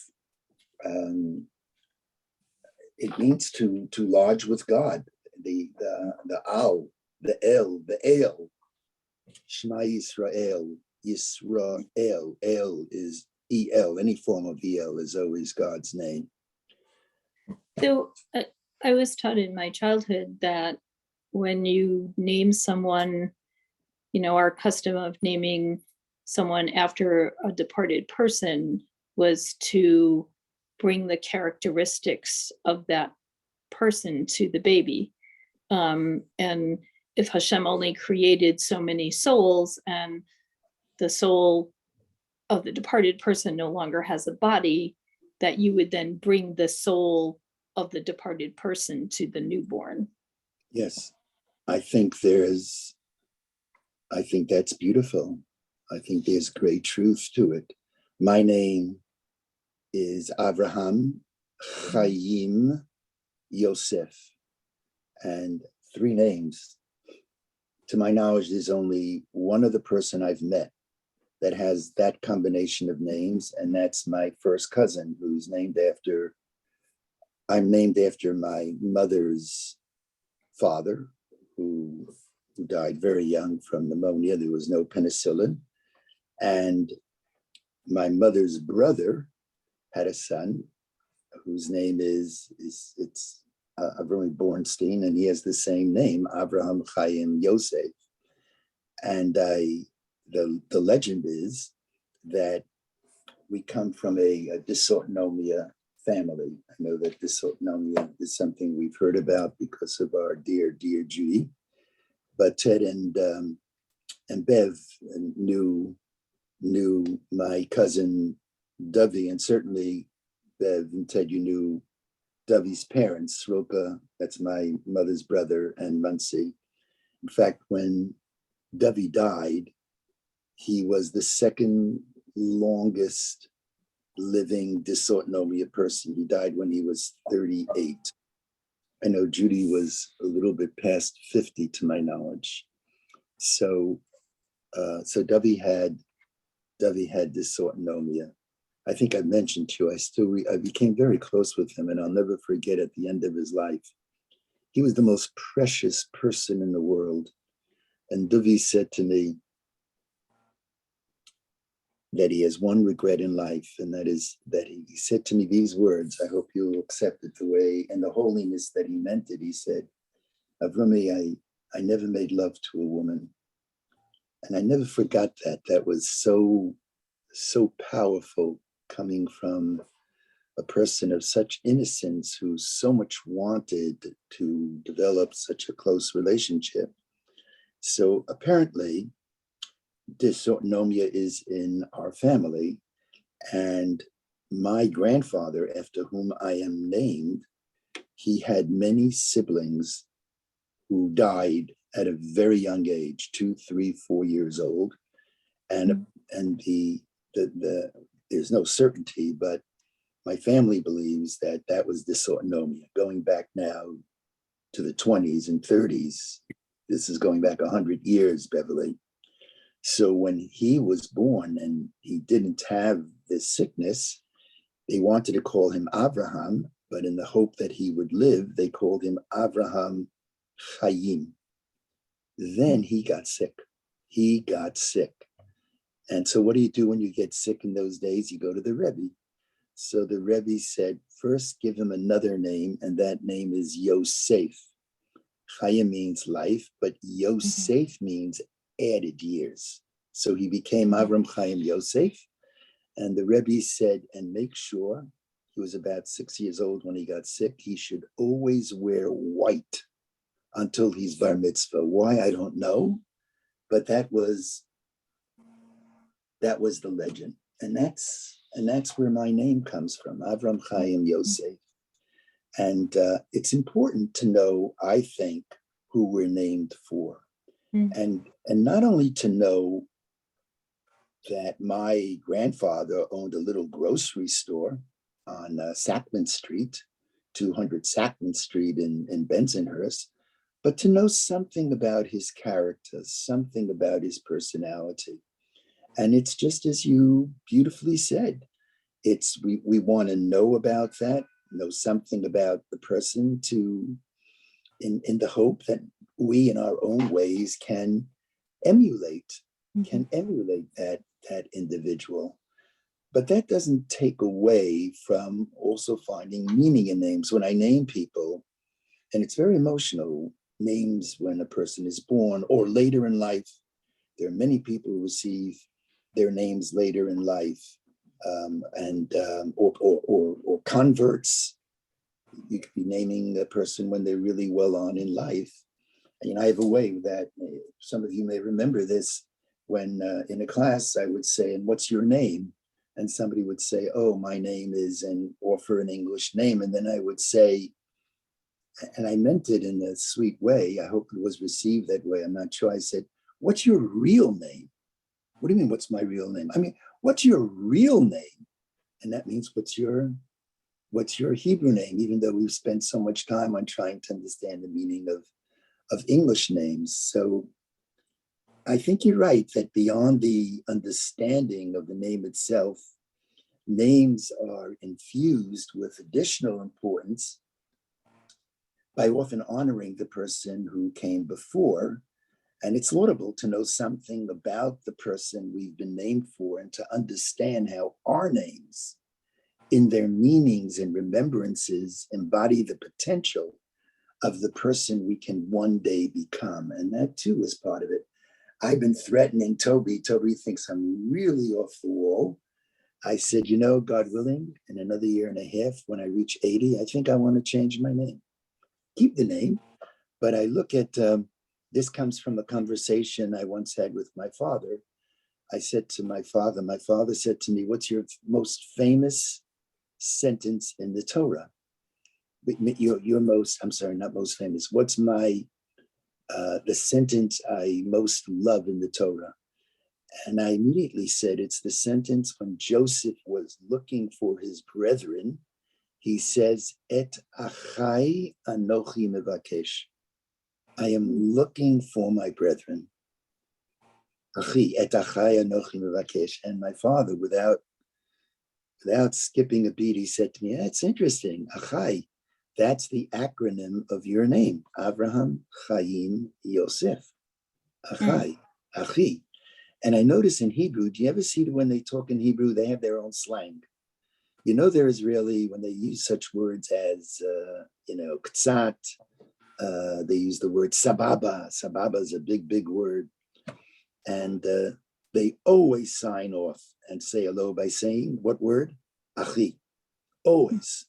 it means to lodge with God. The al, the el, Shema Yisrael, El is El, any form of El is always God's name. So I was taught in my childhood that when you name someone, our custom of naming someone after a departed person was to bring the characteristics of that person to the baby. And if Hashem only created so many souls and the soul of the departed person no longer has a body, that you would then bring the soul of the departed person to the newborn. Yes, I think that's beautiful. I think there's great truth to it. My name is Avraham Chaim Yosef, and 3 names. To my knowledge, there's only one other person I've met that has that combination of names, and that's my first cousin, who's I'm named after my mother's father, who died very young from pneumonia. There was no penicillin. And my mother's brother had a son whose name is Avraham Bornstein, and he has the same name, Avraham Chaim Yosef. And the legend is that we come from a dysautonomia family. I know that dysautonomia is something we've heard about because of our dear Judy. But Ted and Bev knew my cousin Dovey, and certainly Bev and Ted, you knew Dovey's parents, Roka, that's my mother's brother, and Muncie. In fact, when Dovey died, he was the second longest living dysautonomia person. He died when he was 38. I know Judy was a little bit past 50 to my knowledge. So Dovey had dysautonomia. I think I mentioned to you, I became very close with him, and I'll never forget at the end of his life, he was the most precious person in the world. And Dovey said to me that he has one regret in life, and that is that he said to me these words, I hope you'll accept it the way and the holiness that he meant it. He said, Avrami, I never made love to a woman. And I never forgot that. That was so powerful, coming from a person of such innocence who so much wanted to develop such a close relationship. So apparently, dysautonomia is in our family. And my grandfather, after whom I am named, he had many siblings who died at a very young age, 2, 3, 4 years old. And there's no certainty, but my family believes that was dysautonomia, going back now to the 20s and 30s. This is going back 100 years, Beverly. So when he was born and he didn't have this sickness, they wanted to call him Avraham, but in the hope that he would live, they called him Avraham Chaim. Then he got sick. And so what do you do when you get sick in those days? You go to the Rebbe. So the Rebbe said, first give him another name, and that name is Yosef. Chaim means life, but Yosef means added years. So he became Avram Chaim Yosef. And the Rebbe said, and make sure, he was about 6 years old when he got sick, he should always wear white until he's bar mitzvah. Why, I don't know, but that was the legend. And that's where my name comes from, Avram Chaim Yosef. And it's important to know, I think, who we're named for. And not only to know that my grandfather owned a little grocery store on Sackman Street, 200 Sackman Street in Bensonhurst, but to know something about his character, something about his personality. And it's just as you beautifully said, it's we want to know about that, know something about the person in the hope that we in our own ways can emulate that individual. But that doesn't take away from also finding meaning in names. When I name people, and it's very emotional, names when a person is born or later in life, there are many people who receive their names later in life, or converts. You could be naming a person when they're really well on in life. I have a way that some of you may remember this, when in a class I would say, and what's your name? And somebody would say, oh, my name is, and offer an English name. And then I would say, and I meant it in a sweet way, I hope it was received that way, I'm not sure. I said, what's your real name? What do you mean, what's my real name? I mean, what's your real name? And that means what's your Hebrew name, even though we've spent so much time on trying to understand the meaning of English names. So I think you're right that beyond the understanding of the name itself, names are infused with additional importance by often honoring the person who came before. And it's laudable to know something about the person we've been named for and to understand how our names, in their meanings and remembrances, embody the potential of the person we can one day become. And that too is part of it. I've been threatening Toby. Toby thinks I'm really off the wall. I said, God willing, in another year and a half, when I reach 80, I think I want to change my name. Keep the name, but I look at, this comes from a conversation I once had with my father. I said to my father said to me, what's your most famous sentence in the Torah? Your most, I'm sorry, not most famous. What's the sentence I most love in the Torah? And I immediately said, it's the sentence when Joseph was looking for his brethren. He says, Et achai anochi mevakesh. I am looking for my brethren. Achi, et achai anochi mevakesh. And my father, without skipping a beat, he said to me, that's interesting. Achai, that's the acronym of your name. Avraham Chaim Yosef. Achai, Achi. And I notice in Hebrew, do you ever see when they talk in Hebrew, they have their own slang? They're Israeli, when they use such words as, ktsat, they use the word sababa. Sababa is a big, big word. And they always sign off and say hello by saying, what word? Achi. Always.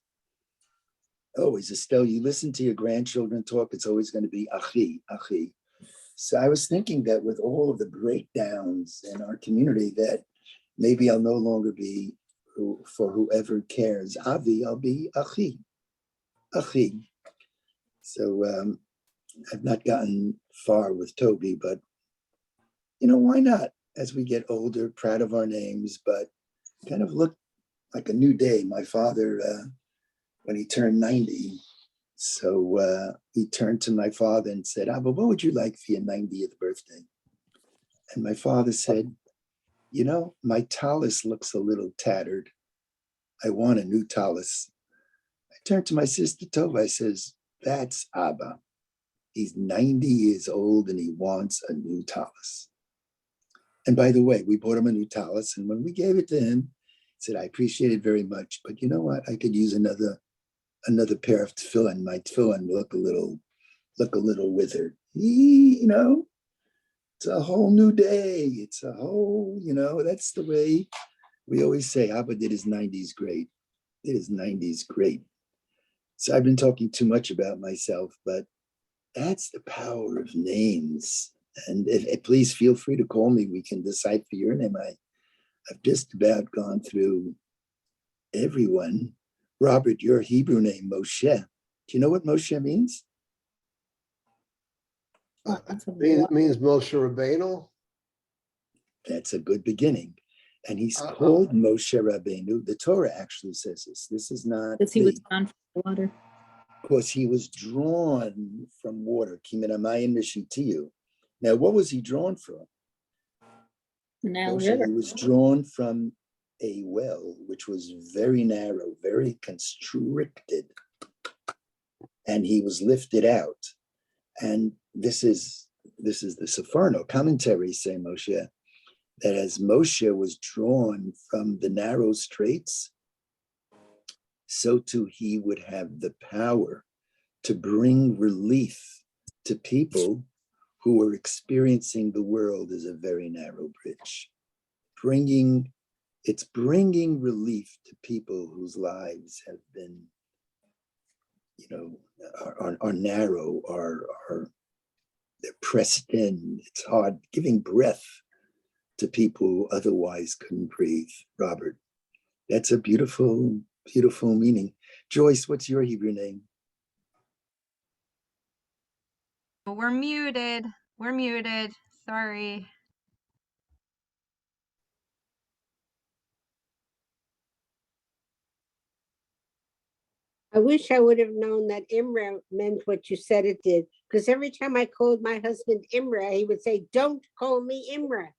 Always. Estelle, you listen to your grandchildren talk, it's always going to be achi, achi. So I was thinking that with all of the breakdowns in our community, that maybe I'll no longer be for whoever cares. Avi, I'll be achi, achi. So I've not gotten far with Toby, but why not? As we get older, proud of our names, but kind of look like a new day. My father, when he turned 90, so he turned to my father and said, Abba, what would you like for your 90th birthday? And my father said, my tallis looks a little tattered. I want a new tallis. I turned to my sister Tova. I says, that's Abba. He's 90 years old and he wants a new tallis. And by the way, we bought him a new tallis. And when we gave it to him, said, I appreciate it very much, but you know what? I could use another pair of tefillin. My tefillin look a little withered. You know, it's a whole new day. It's a whole, that's the way we always say, Abba did his 90s great. Did his 90s great. So I've been talking too much about myself, but that's the power of names. And if please feel free to call me. We can decipher your name. I've just about gone through everyone. Robert, your Hebrew name, Moshe. Do you know what Moshe means? Means Moshe Rabbeinu. That's a good beginning. And he's Uh-oh. called Moshe Rabbeinu. The Torah actually says this. This is not Because he was drawn from the water. because he was drawn from water. Now, what was he drawn from? The Nile Moshe, River. he was drawn from a well, which was very narrow, very constricted, and he was lifted out. And this is the Sepharno commentaries say, Moshe, that as Moshe was drawn from the narrow straits, so too he would have the power to bring relief to people who are experiencing the world as a very narrow bridge. It's bringing relief to people whose lives have been, are narrow, they're pressed in. It's hard, giving breath to people who otherwise couldn't breathe. Robert, that's a beautiful, beautiful meaning. Joyce, what's your Hebrew name? We're muted. We're muted. Sorry. I wish I would have known that Imra meant what you said it did, because every time I called my husband Imra, he would say, "Don't call me Imra."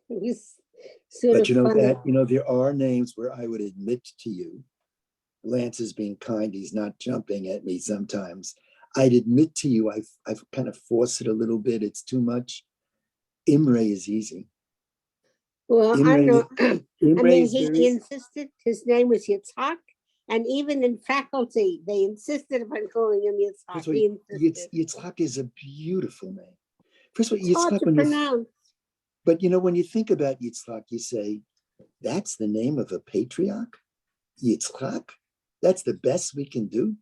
It was sort But of you know funny. that, there are names where I would admit to you, Lance is being kind, he's not jumping at me sometimes. I'd admit to you, I've kind of forced it a little bit, it's too much. Imre is easy. Well, I Imre, know. I Imre mean, is he very, insisted his name was Yitzhak, and even in faculty, they insisted upon calling him Yitzhak. first of He all, insisted. Yitzhak is a beautiful name. First of all, It's hard Yitzhak, to pronounce. but when you think about Yitzhak, you say, that's the name of a patriarch? Yitzhak? That's the best we can do?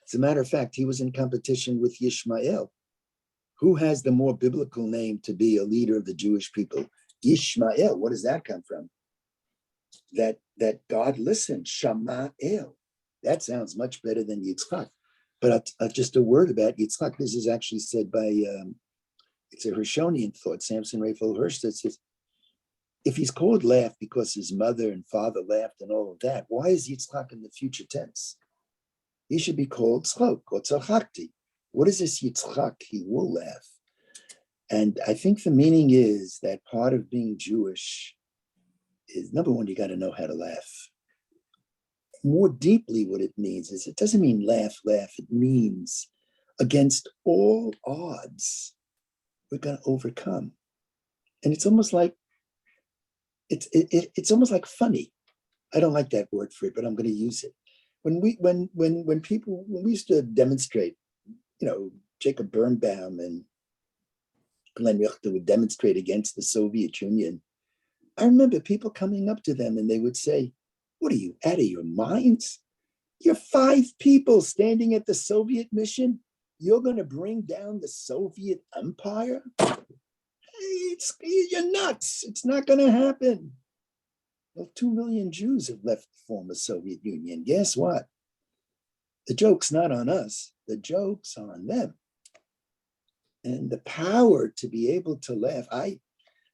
As a matter of fact, he was in competition with Yishmael. Who has the more biblical name to be a leader of the Jewish people? Yishmael. What does that come from? That God listened, Shamael. That sounds much better than Yitzhak. But just a word about Yitzhak. This is actually said by, it's a Hirshonian thought, Samson Raphael Hirsch, that says, if he's called laugh because his mother and father laughed and all of that, why is Yitzhak in the future tense? He should be called Tzchok or Tzachakti. What is this Yitzhak? He will laugh. And I think the meaning is that part of being Jewish is, number one, you got to know how to laugh. More deeply, what it means is, it doesn't mean laugh. It means against all odds, we're going to overcome. And it's almost like, it's almost like funny. I don't like that word for it, but I'm going to use it. When we used to demonstrate, Jacob Birnbaum and Glenn Richter would demonstrate against the Soviet Union. I remember people coming up to them and they would say, "What are you, out of your minds? You're 5 people standing at the Soviet mission. You're going to bring down the Soviet empire? You're nuts. It's not going to happen." Well, 2 million Jews have left the former Soviet Union. Guess what? The joke's not on us. The joke's on them. And the power to be able to laugh.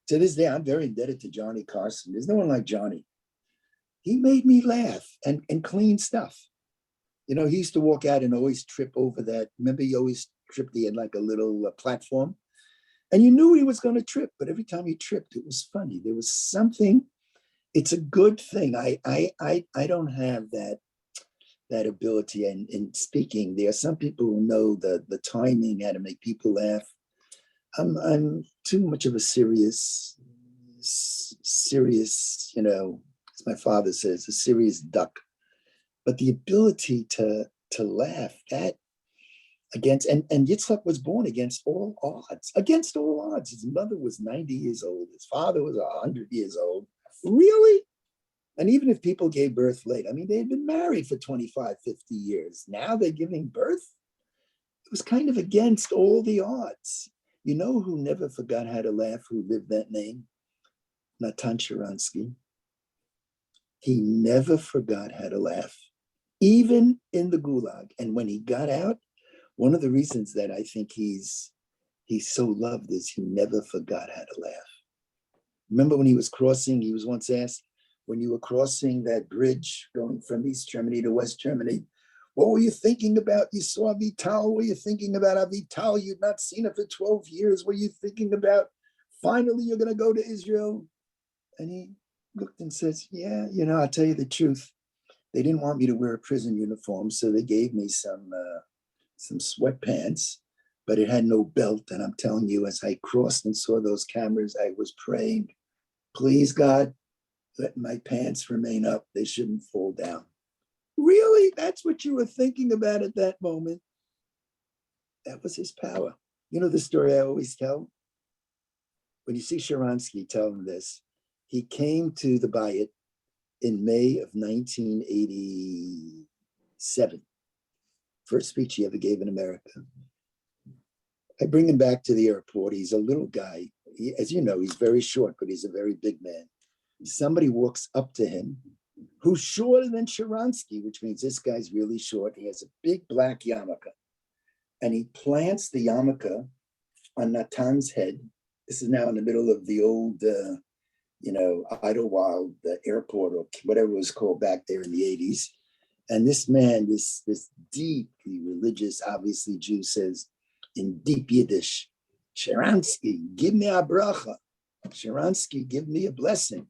To this day, I'm very indebted to Johnny Carson. There's no one like Johnny. He made me laugh and clean stuff. He used to walk out and always trip over that. Remember, he always tripped. He had like a little platform. And you knew he was going to trip, but every time he tripped, it was funny. There was something. It's a good thing. I don't have that ability in speaking. There are some people who know the timing, how to make people laugh. I'm too much of a serious, as my father says, a serious duck. But the ability to laugh, that against, and Yitzchak was born against all odds, His mother was 90 years old. His father was 100 years old. Really? And even if people gave birth late, I mean, they had been married for 25, 50 years. Now they're giving birth. It was kind of against all the odds. You know who never forgot how to laugh, who lived that name? Natan Sharansky. He never forgot how to laugh, even in the gulag. And when he got out, one of the reasons that I think he's so loved is he never forgot how to laugh. Remember when he was crossing, he was once asked, when you were crossing that bridge going from East Germany to West Germany, what were you thinking about? You saw Avital. Were you thinking about Avital? You'd not seen her for 12 years. Were you thinking about finally you're going to go to Israel? And he looked and says, yeah, I'll tell you the truth. They didn't want me to wear a prison uniform, so they gave me some sweatpants, but it had no belt. And I'm telling you, as I crossed and saw those cameras, I was praying, please, God, let my pants remain up. They shouldn't fall down. Really? That's what you were thinking about at that moment? That was his power. You know the story I always tell? When you see Sharansky, tell him this. He came to the Bayit in May of 1987. First speech he ever gave in America. I bring him back to the airport. He's a little guy. As you know, he's very short, but he's a very big man. Somebody walks up to him who's shorter than Sharansky, which means this guy's really short. He has a big black yarmulke. And he plants the yarmulke on Natan's head. This is now in the middle of the old, Idlewild airport, or whatever it was called back there in the 80s. And this man, this deeply religious, obviously Jew, says in deep Yiddish, Sharansky, give me a bracha. Sharansky, give me a blessing.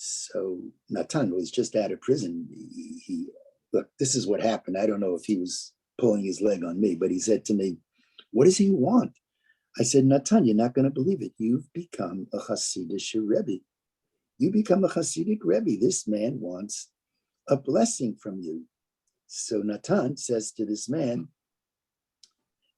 So Natan was just out of prison. He look, this is what happened. I don't know if he was pulling his leg on me, but he said to me, what does he want? I said, Natan, you're not going to believe it. You've become a Hasidic Rebbe. You become a Hasidic Rebbe. This man wants a blessing from you. So Natan says to this man,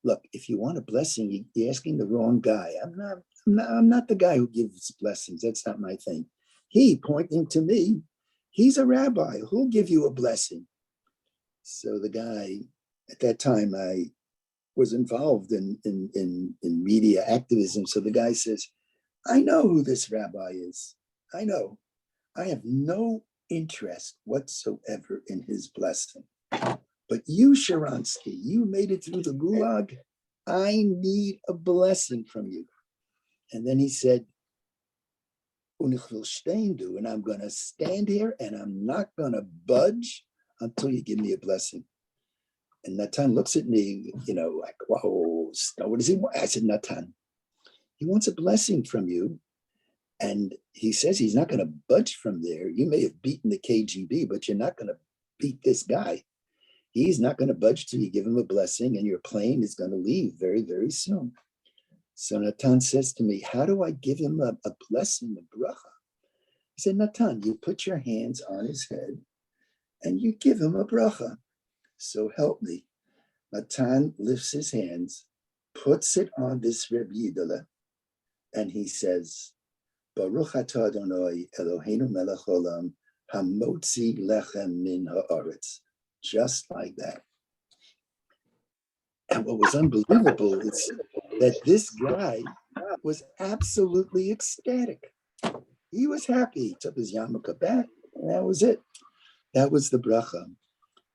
look, if you want a blessing, you're asking the wrong guy. I'm not the guy who gives blessings. That's not my thing. He, pointing to me, he's a rabbi. Who'll give you a blessing? So the guy, at that time, I was involved in media activism. So the guy says, I know who this rabbi is. I know. I have no interest whatsoever in his blessing. But you, Sharansky, you made it through the gulag. I need a blessing from you. And then he said, and I'm going to stand here and I'm not going to budge until you give me a blessing. And Natan looks at me, like, whoa, what does he want? I said, Natan, he wants a blessing from you. And he says he's not going to budge from there. You may have beaten the KGB, but you're not going to beat this guy. He's not going to budge till you give him a blessing, and your plane is going to leave very, very soon. So Natan says to me, how do I give him a blessing, a bracha? I said, Natan, you put your hands on his head and you give him a bracha. So help me. Natan lifts his hands, puts it on this Reb Yidela, and he says, Baruch atah Adonai Eloheinu melech olam, hamotzi lechem min haaretz. Just like that. And what was unbelievable is that this guy was absolutely ecstatic. He was happy. He took his yarmulke back, and that was it. That was the bracha.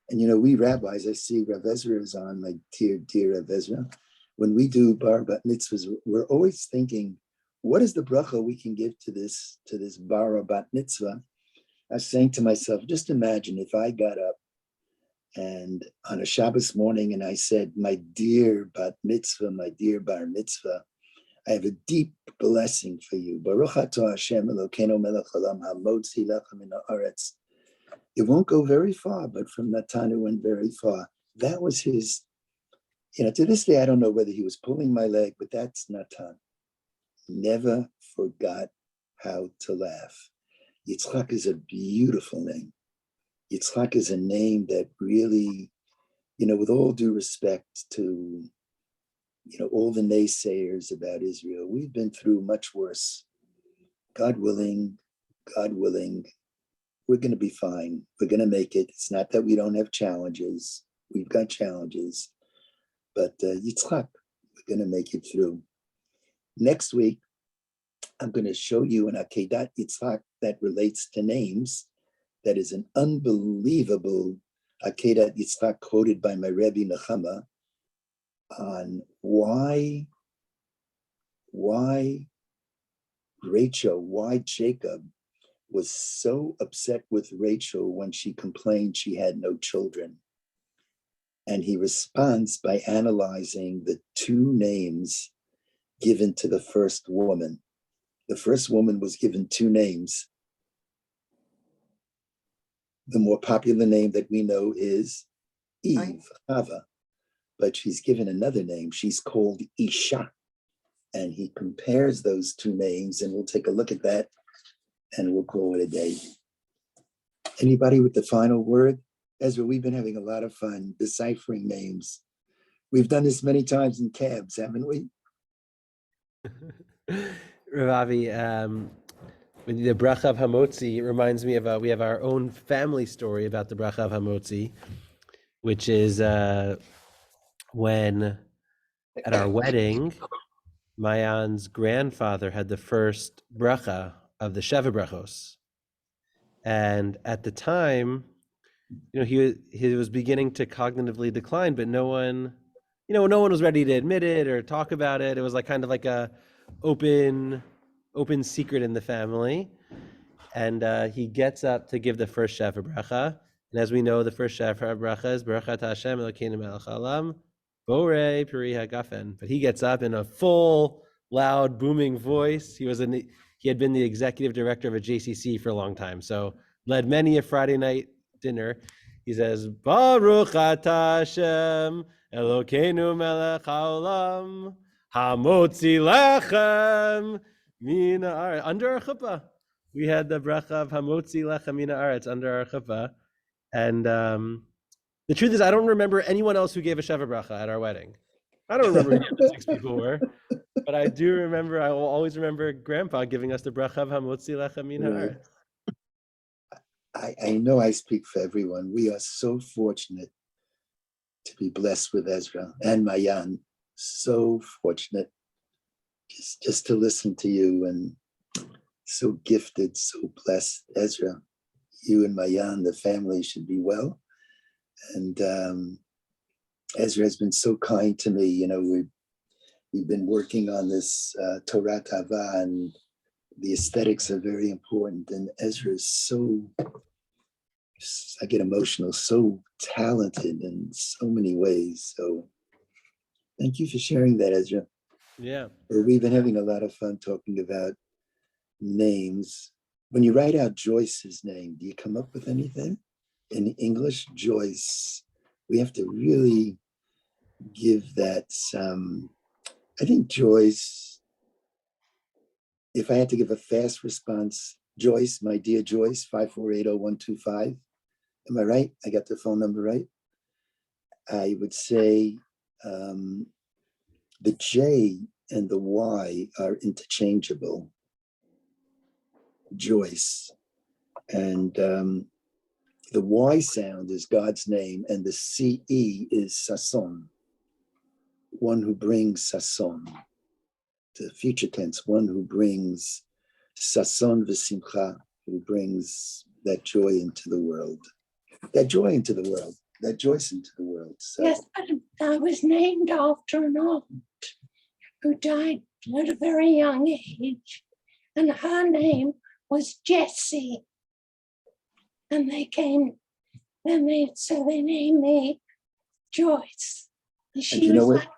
And we rabbis, I see Rav Ezra is on, my dear Rav Ezra. When we do bar bat mitzvahs, we're always thinking, what is the bracha we can give to this bar bat mitzvah? I was saying to myself, just imagine if I got up and on a Shabbos morning and I said, my dear bat mitzvah, my dear bar mitzvah, I have a deep blessing for you. Baruch atah Hashem Elokeinu melech olam hamotzi lechem min haaretz. It won't go very far, but from Natan it went very far. That was his, to this day, I don't know whether he was pulling my leg, but that's Natan. Never forgot how to laugh. Yitzchak is a beautiful name. Yitzchak is a name that really, with all due respect to, all the naysayers about Israel, we've been through much worse. God willing, we're going to be fine. We're going to make it. It's not that we don't have challenges. We've got challenges. But Yitzchak, we're going to make it through. Next week, I'm going to show you an Akedat Yitzchak that relates to names. That is an unbelievable Akedat Yitzchak quoted by my Rebbe Nechama on why Rachel, why Jacob was so upset with Rachel when she complained she had no children. And he responds by analyzing the two names given to the first woman. The first woman was given two names. The more popular name that we know is Eve, Ahavah, but she's given another name. She's called Isha. And he compares those two names, and we'll take a look at that, and we'll call it a day. Anybody with the final word? Ezra, we've been having a lot of fun deciphering names. We've done this many times in cabs, haven't we? Ravavi, the bracha of Hamotzi reminds me of we have our own family story about the bracha of Hamotzi, which is when at our wedding, Mayan's grandfather had the first bracha of the Sheva brachos, and at the time, he was beginning to cognitively decline, but no one was ready to admit it or talk about it. It was kind of like a open secret in the family. And he gets up to give the first Sheva bracha. And as we know, the first Sheva bracha is Baruch Hashem Elokeinu melech haolam, Borei Peri HaGafen. But he gets up in a full, loud, booming voice. He had been the executive director of a JCC for a long time, so led many a Friday night dinner. He says, Baruch Atah Hashem Elokeinu melech haolam, Hamotzi lechem mina aretz. Under our chuppah, we had the bracha of Hamotzi lechem mina aretz under our chuppah. And the truth is, I don't remember anyone else who gave a Sheva bracha at our wedding. I don't remember who the 6 people were, but I will always remember Grandpa giving us the bracha of Hamotzi lechem mina aretz. I know I speak for everyone. We are so fortunate to be blessed with Ezra and Mayan. So fortunate just to listen to you, and so gifted, so blessed. Ezra, you and Mayan, the family should be well. And Ezra has been so kind to me. We've been working on this Torat Ahavah, and the aesthetics are very important. And Ezra is so, I get emotional, so talented in so many ways. So thank you for sharing that, Ezra. Yeah. We've been having a lot of fun talking about names. When you write out Joyce's name, do you come up with anything? In English, Joyce, we have to really give that some, I think Joyce, if I had to give a fast response, Joyce, my dear Joyce, 5480125. Am I right? I got the phone number right? I would say the J and the Y are interchangeable. Joyce. And the Y sound is God's name, and the CE is Sasson, one who brings Sasson. The future tense, one who brings Sasson v'simcha, who brings that joy into the world. That joy into the world, that Joyce into the world. So. Yes, I was named after an aunt who died at a very young age, and her name was Jessie. And they named me Joyce. And she was like,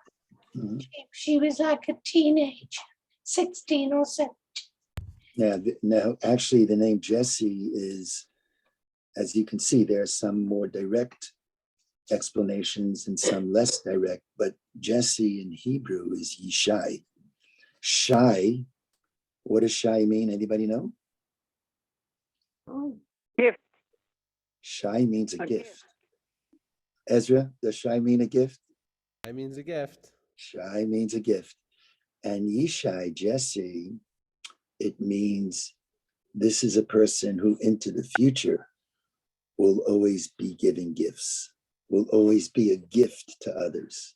she was like a teenager, 16 or 17. Yeah, no, actually the name Jessie is, as you can see, there are some more direct explanations and some less direct, but Jessie in Hebrew is Yishai. Shai, what does Shai mean? Anybody know? Gift. Shai means a A gift. Ezra, does Shai mean a gift? That means a gift. Shai means a gift. And Yishai, Jesse, it means this is a person who into the future will always be giving gifts, will always be a gift to others.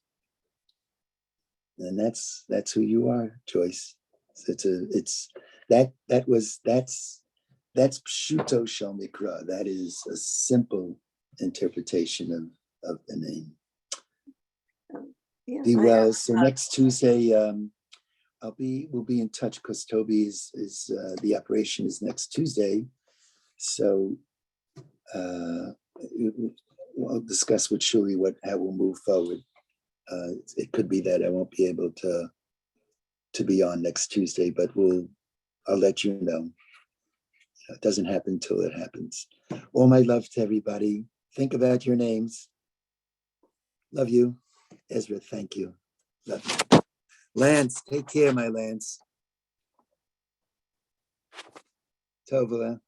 And that's who you are, Joyce. That's Pshuto Shel Mikra. That is a simple interpretation of the name. Yeah, Be I well. have, So next Tuesday, we'll be in touch because Toby is the operation is next Tuesday. So we'll discuss with Shuli how we'll move forward. It could be that I won't be able to be on next Tuesday, but I'll let you know. It doesn't happen till it happens. All my love to everybody. Think about your names. Love you. Ezra, thank you. Love you. Lance, take care, my Lance. Tovah.